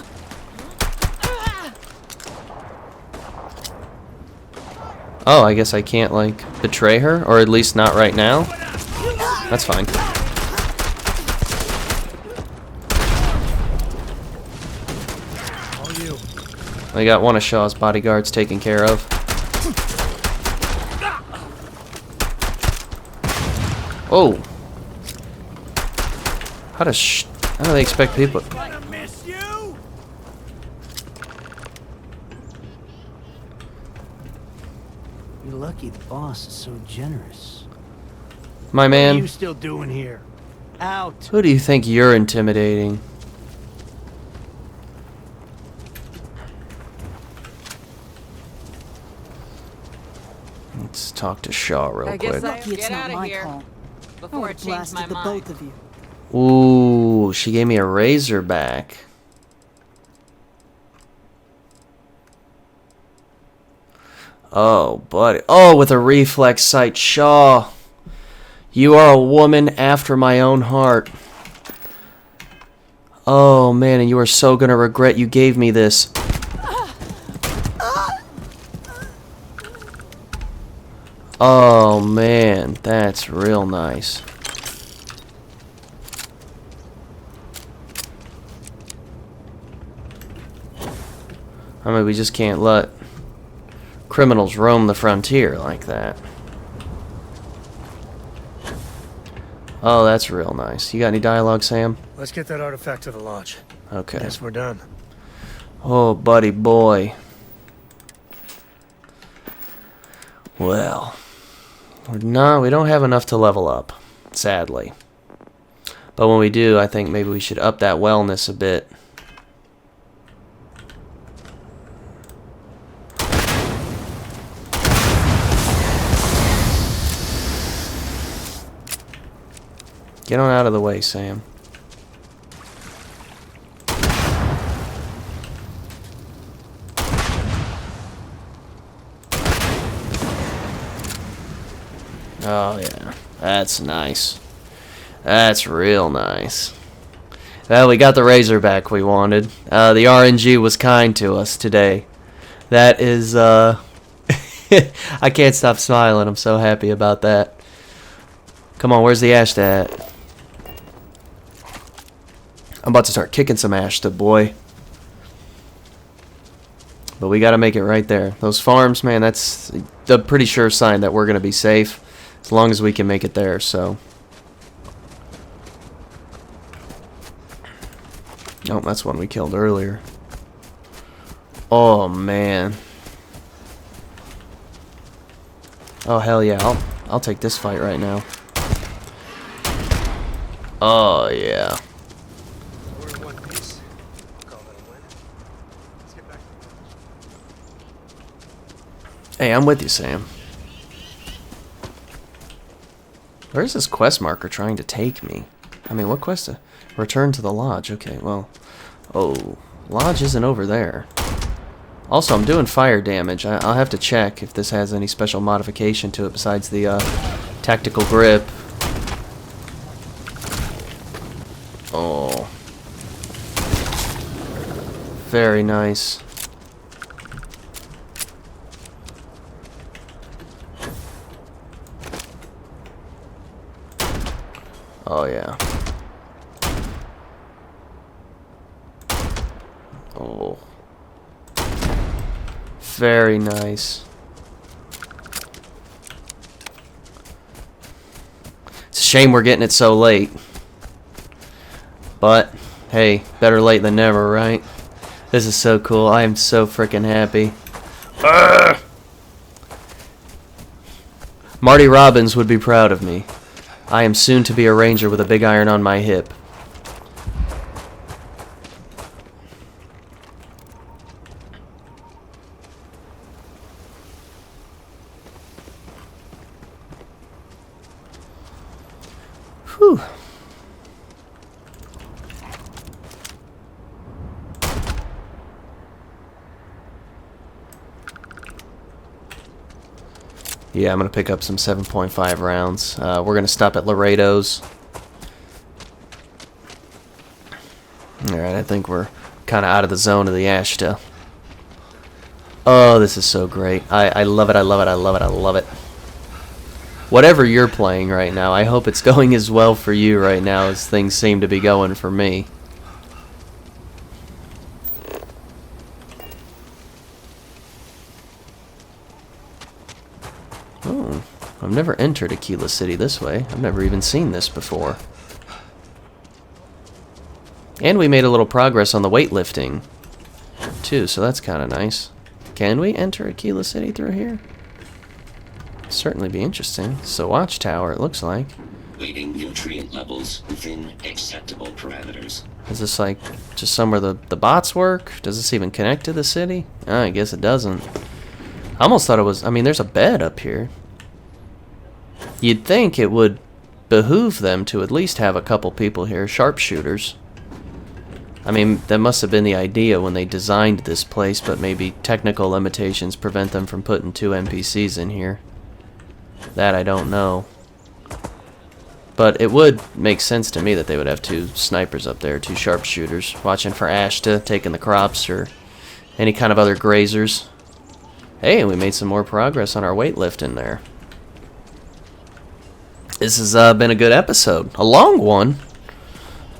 Oh, I guess I can't, like, betray her? Or at least not right now? That's fine. I got one of Shaw's bodyguards taken care of. Oh! How do they expect people? You're lucky the boss is so generous. My man. What are you still doing here? Out. Who do you think you're intimidating? Let's talk to Shaw real quick. Lucky it's not my call. Before I change my mind. Both of you. Ooh, she gave me a razorback. Oh, buddy. Oh, with a reflex sight. Shaw, you are a woman after my own heart. Oh, man, and you are so gonna regret you gave me this. Oh, man, that's real nice. I mean, we just can't let criminals roam the frontier like that. Oh, that's real nice. You got any dialogue, Sam? Let's get that artifact to the lodge. Okay. Guess we're done. Oh, buddy boy. Well, we don't have enough to level up, sadly. But when we do, I think maybe we should up that wellness a bit. Get on out of the way, Sam. Oh, yeah. That's nice. That's real nice. Well, we got the razorback we wanted. The RNG was kind to us today. That is, I can't stop smiling. I'm so happy about that. Come on, where's the Ashta at? I'm about to start kicking some Ashta, boy. But we gotta make it right there. Those farms, man, that's a pretty sure sign that we're gonna be safe. As long as we can make it there, so. Oh, that's one we killed earlier. Oh, man. Oh, hell yeah. I'll take this fight right now. Oh, yeah. Hey, I'm with you, Sam. Where's this quest marker trying to take me? I mean, what quest? Return to the lodge. Okay, well. Oh, lodge isn't over there. Also, I'm doing fire damage. I'll have to check if this has any special modification to it besides the tactical grip. Oh. Very nice. Oh, yeah. Oh. Very nice. It's a shame we're getting it so late. But, hey, better late than never, right? This is so cool. I am so freaking happy. Urgh! Marty Robbins would be proud of me. I am soon to be a ranger with a big iron on my hip. Whew. Yeah, I'm going to pick up some 7.5 rounds. We're going to stop at Laredo's. Alright, I think we're kind of out of the zone of the Ashta. Oh, this is so great. I love it, I love it, I love it, I love it. Whatever you're playing right now, I hope it's going as well for you right now as things seem to be going for me. Oh, I've never entered Akila City this way. I've never even seen this before. And we made a little progress on the weightlifting, too, so that's kind of nice. Can we enter Akila City through here? Certainly be interesting. So watchtower, it looks like. Rating nutrient levels within acceptable parameters. Is this like just somewhere the bots work? Does this even connect to the city? I guess it doesn't. I almost thought it was, I mean, there's a bed up here. You'd think it would behoove them to at least have a couple people here, sharpshooters. I mean, that must have been the idea when they designed this place, but maybe technical limitations prevent them from putting 2 NPCs in here. That I don't know. But it would make sense to me that they would have 2 snipers up there, 2 sharpshooters, watching for Ashta, taking the crops, or any kind of other grazers. Hey, we made some more progress on our weightlifting there. This has been a good episode. A long one,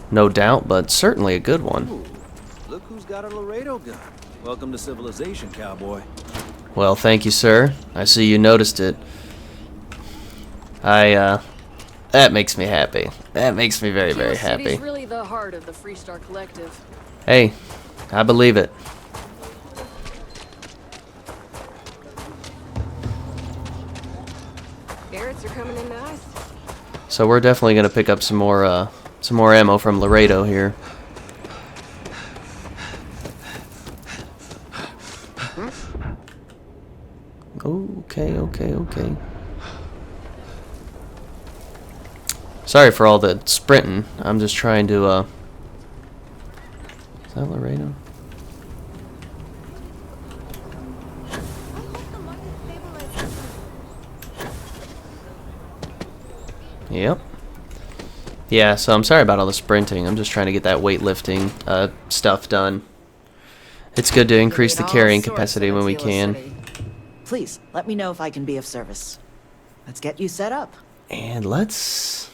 no doubt, but certainly a good one. Ooh, look who's got a Laredo gun. Welcome to civilization, cowboy. Well, thank you, sir. I see you noticed it. That makes me happy. That makes me very, very happy. City's really the heart of the Freestar Collective. Hey, I believe it. Garrett's are coming in nice. So we're definitely gonna pick up some more ammo from Laredo here. Okay. Sorry for all the sprinting. I'm just trying to, is that Laredo? Yep. Yeah, so I'm sorry about all the sprinting. I'm just trying to get that weightlifting stuff done. It's good to increase the carrying capacity when we can. Please, let me know if I can be of service. Let's get you set up. And let's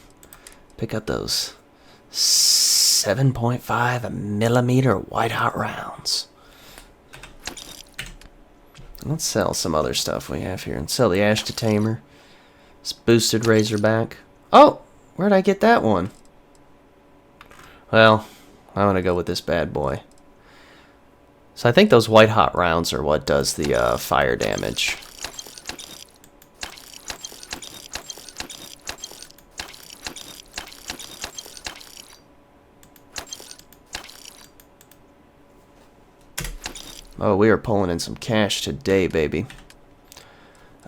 pick up those 7.5mm white hot rounds. Let's sell some other stuff we have here and sell the Ashta Tamer. This boosted Razorback. Oh, where'd I get that one? Well, I'm gonna go with this bad boy. So I think those white hot rounds are what does the fire damage. Oh, we are pulling in some cash today, baby.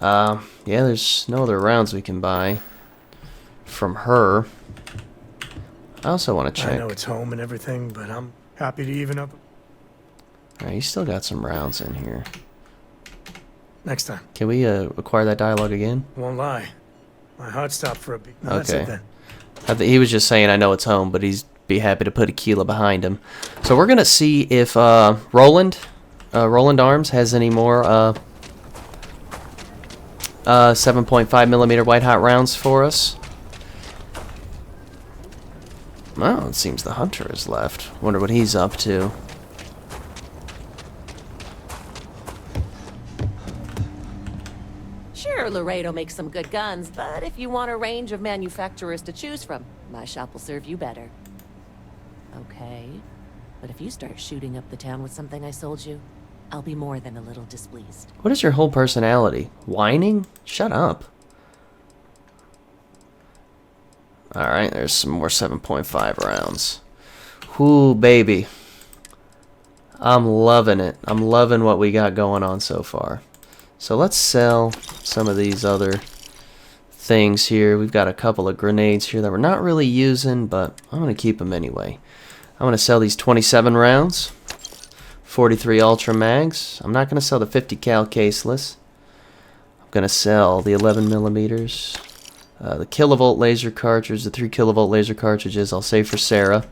Yeah, there's no other rounds we can buy from her. I also want to check. I know it's home and everything, but I'm happy to even up. Alright, you still got some rounds in here. Next time. Can we acquire that dialogue again? Won't lie. My heart stopped for a beat. No, that's Okay. it then. He was just saying I know it's home, but he's be happy to put Akila behind him. So we're gonna see if Roland Arms has any more 7.5mm white hot rounds for us. Well, it seems the hunter is left. Wonder what he's up to. Sure, Laredo makes some good guns, but if you want a range of manufacturers to choose from, my shop will serve you better. Okay, but if you start shooting up the town with something I sold you, I'll be more than a little displeased. What is your whole personality? Whining? Shut up. Alright, there's some more 7.5 rounds. Whoo, baby. I'm loving it. I'm loving what we got going on so far. So let's sell some of these other things here. We've got a couple of grenades here that we're not really using, but I'm going to keep them anyway. I'm going to sell these 27 rounds. 43 Ultra Mags. I'm not going to sell the 50 cal caseless. I'm going to sell the 11mm. The kilovolt laser cartridge, the 3 kilovolt laser cartridges, I'll save for Sarah.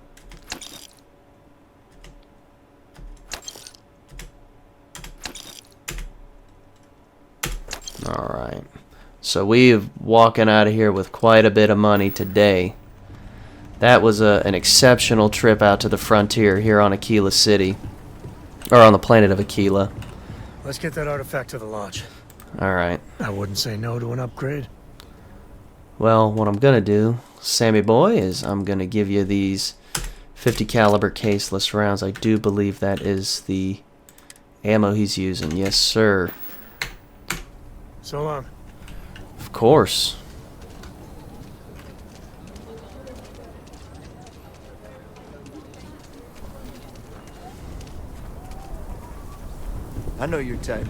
Alright. So we're walking out of here with quite a bit of money today. That was an exceptional trip out to the frontier here on Akila City. Or on the planet of Akila. Let's get that artifact to the lodge. Alright. I wouldn't say no to an upgrade. Well, what I'm gonna do, Sammy boy, is I'm gonna give you these 50 caliber caseless rounds. I do believe that is the ammo he's using. Yes, sir. So long. Of course. I know your type.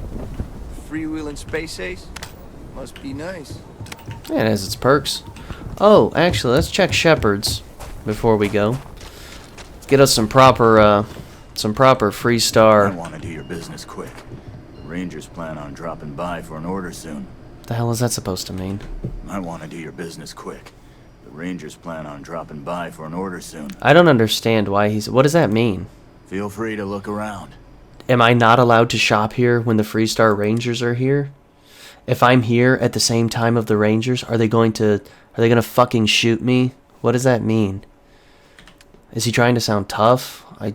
Freewheeling space ace? Must be nice. Yeah, it has its perks. Oh, actually, let's check Shepard's before we go. Get us some proper Freestar. I want to do your business quick. The Rangers plan on dropping by for an order soon. The hell is that supposed to mean? I want to do your business quick. The Rangers plan on dropping by for an order soon. I don't understand why he's... What does that mean? Feel free to look around. Am I not allowed to shop here when the Freestar Rangers are here? If I'm here at the same time of the Rangers, are they gonna fucking shoot me? What does that mean? Is he trying to sound tough? I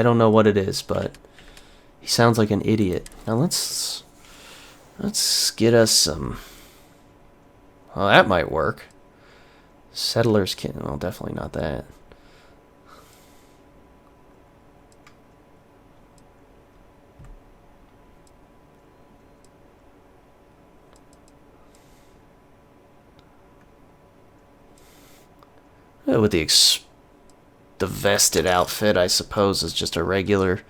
don't know what it is, but he sounds like an idiot. Now let's get us some... Well, that might work. Settlers Kit. Well, definitely not that. With the vested outfit, I suppose, is just a regular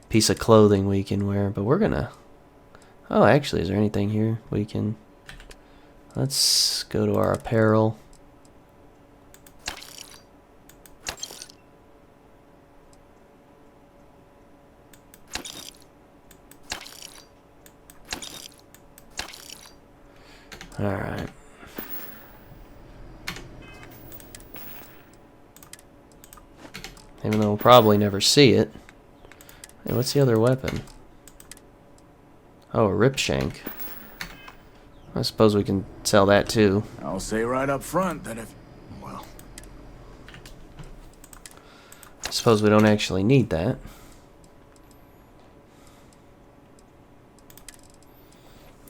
piece of clothing we can wear. But we're gonna... Oh, actually, is there anything here we can... Let's go to our apparel. Alright. Even though we'll probably never see it. Hey, what's the other weapon? Oh, a rip shank. I suppose we can sell that too. I'll say right up front that if... Well... I suppose we don't actually need that.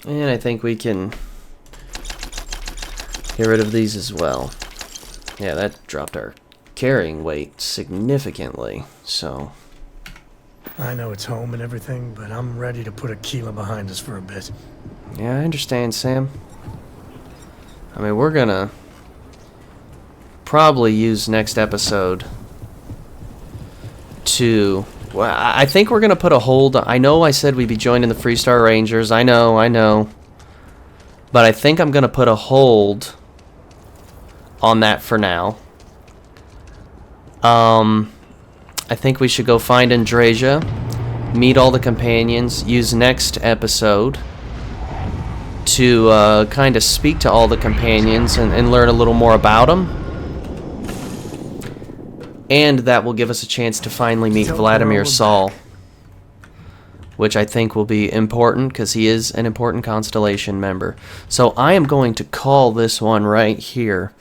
And I think we can get rid of these as well. Yeah, that dropped our carrying weight significantly, so... I know it's home and everything, but I'm ready to put Akila behind us for a bit. Yeah, I understand, Sam. I mean, we're gonna probably use next episode to... Well, I think we're gonna put a hold... I know I said we'd be joining the Freestar Rangers. I know. But I think I'm going to put a hold on that for now. I think we should go find Andrasia, meet all the companions, use next episode to kind of speak to all the companions and learn a little more about them. And that will give us a chance to finally meet Vladimir Saul, which I think will be important because he is an important Constellation member. So I am going to call this one right here.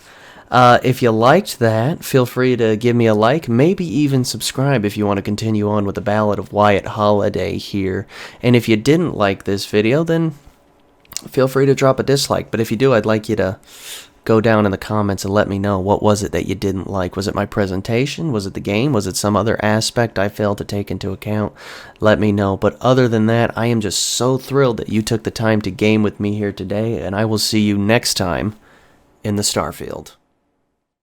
If you liked that, feel free to give me a like, maybe even subscribe if you want to continue on with the Ballad of Wyatt Holiday here. And if you didn't like this video, then feel free to drop a dislike. But if you do, I'd like you to go down in the comments and let me know, what was it that you didn't like? Was it my presentation? Was it the game? Was it some other aspect I failed to take into account? Let me know. But other than that, I am just so thrilled that you took the time to game with me here today, and I will see you next time in the Starfield.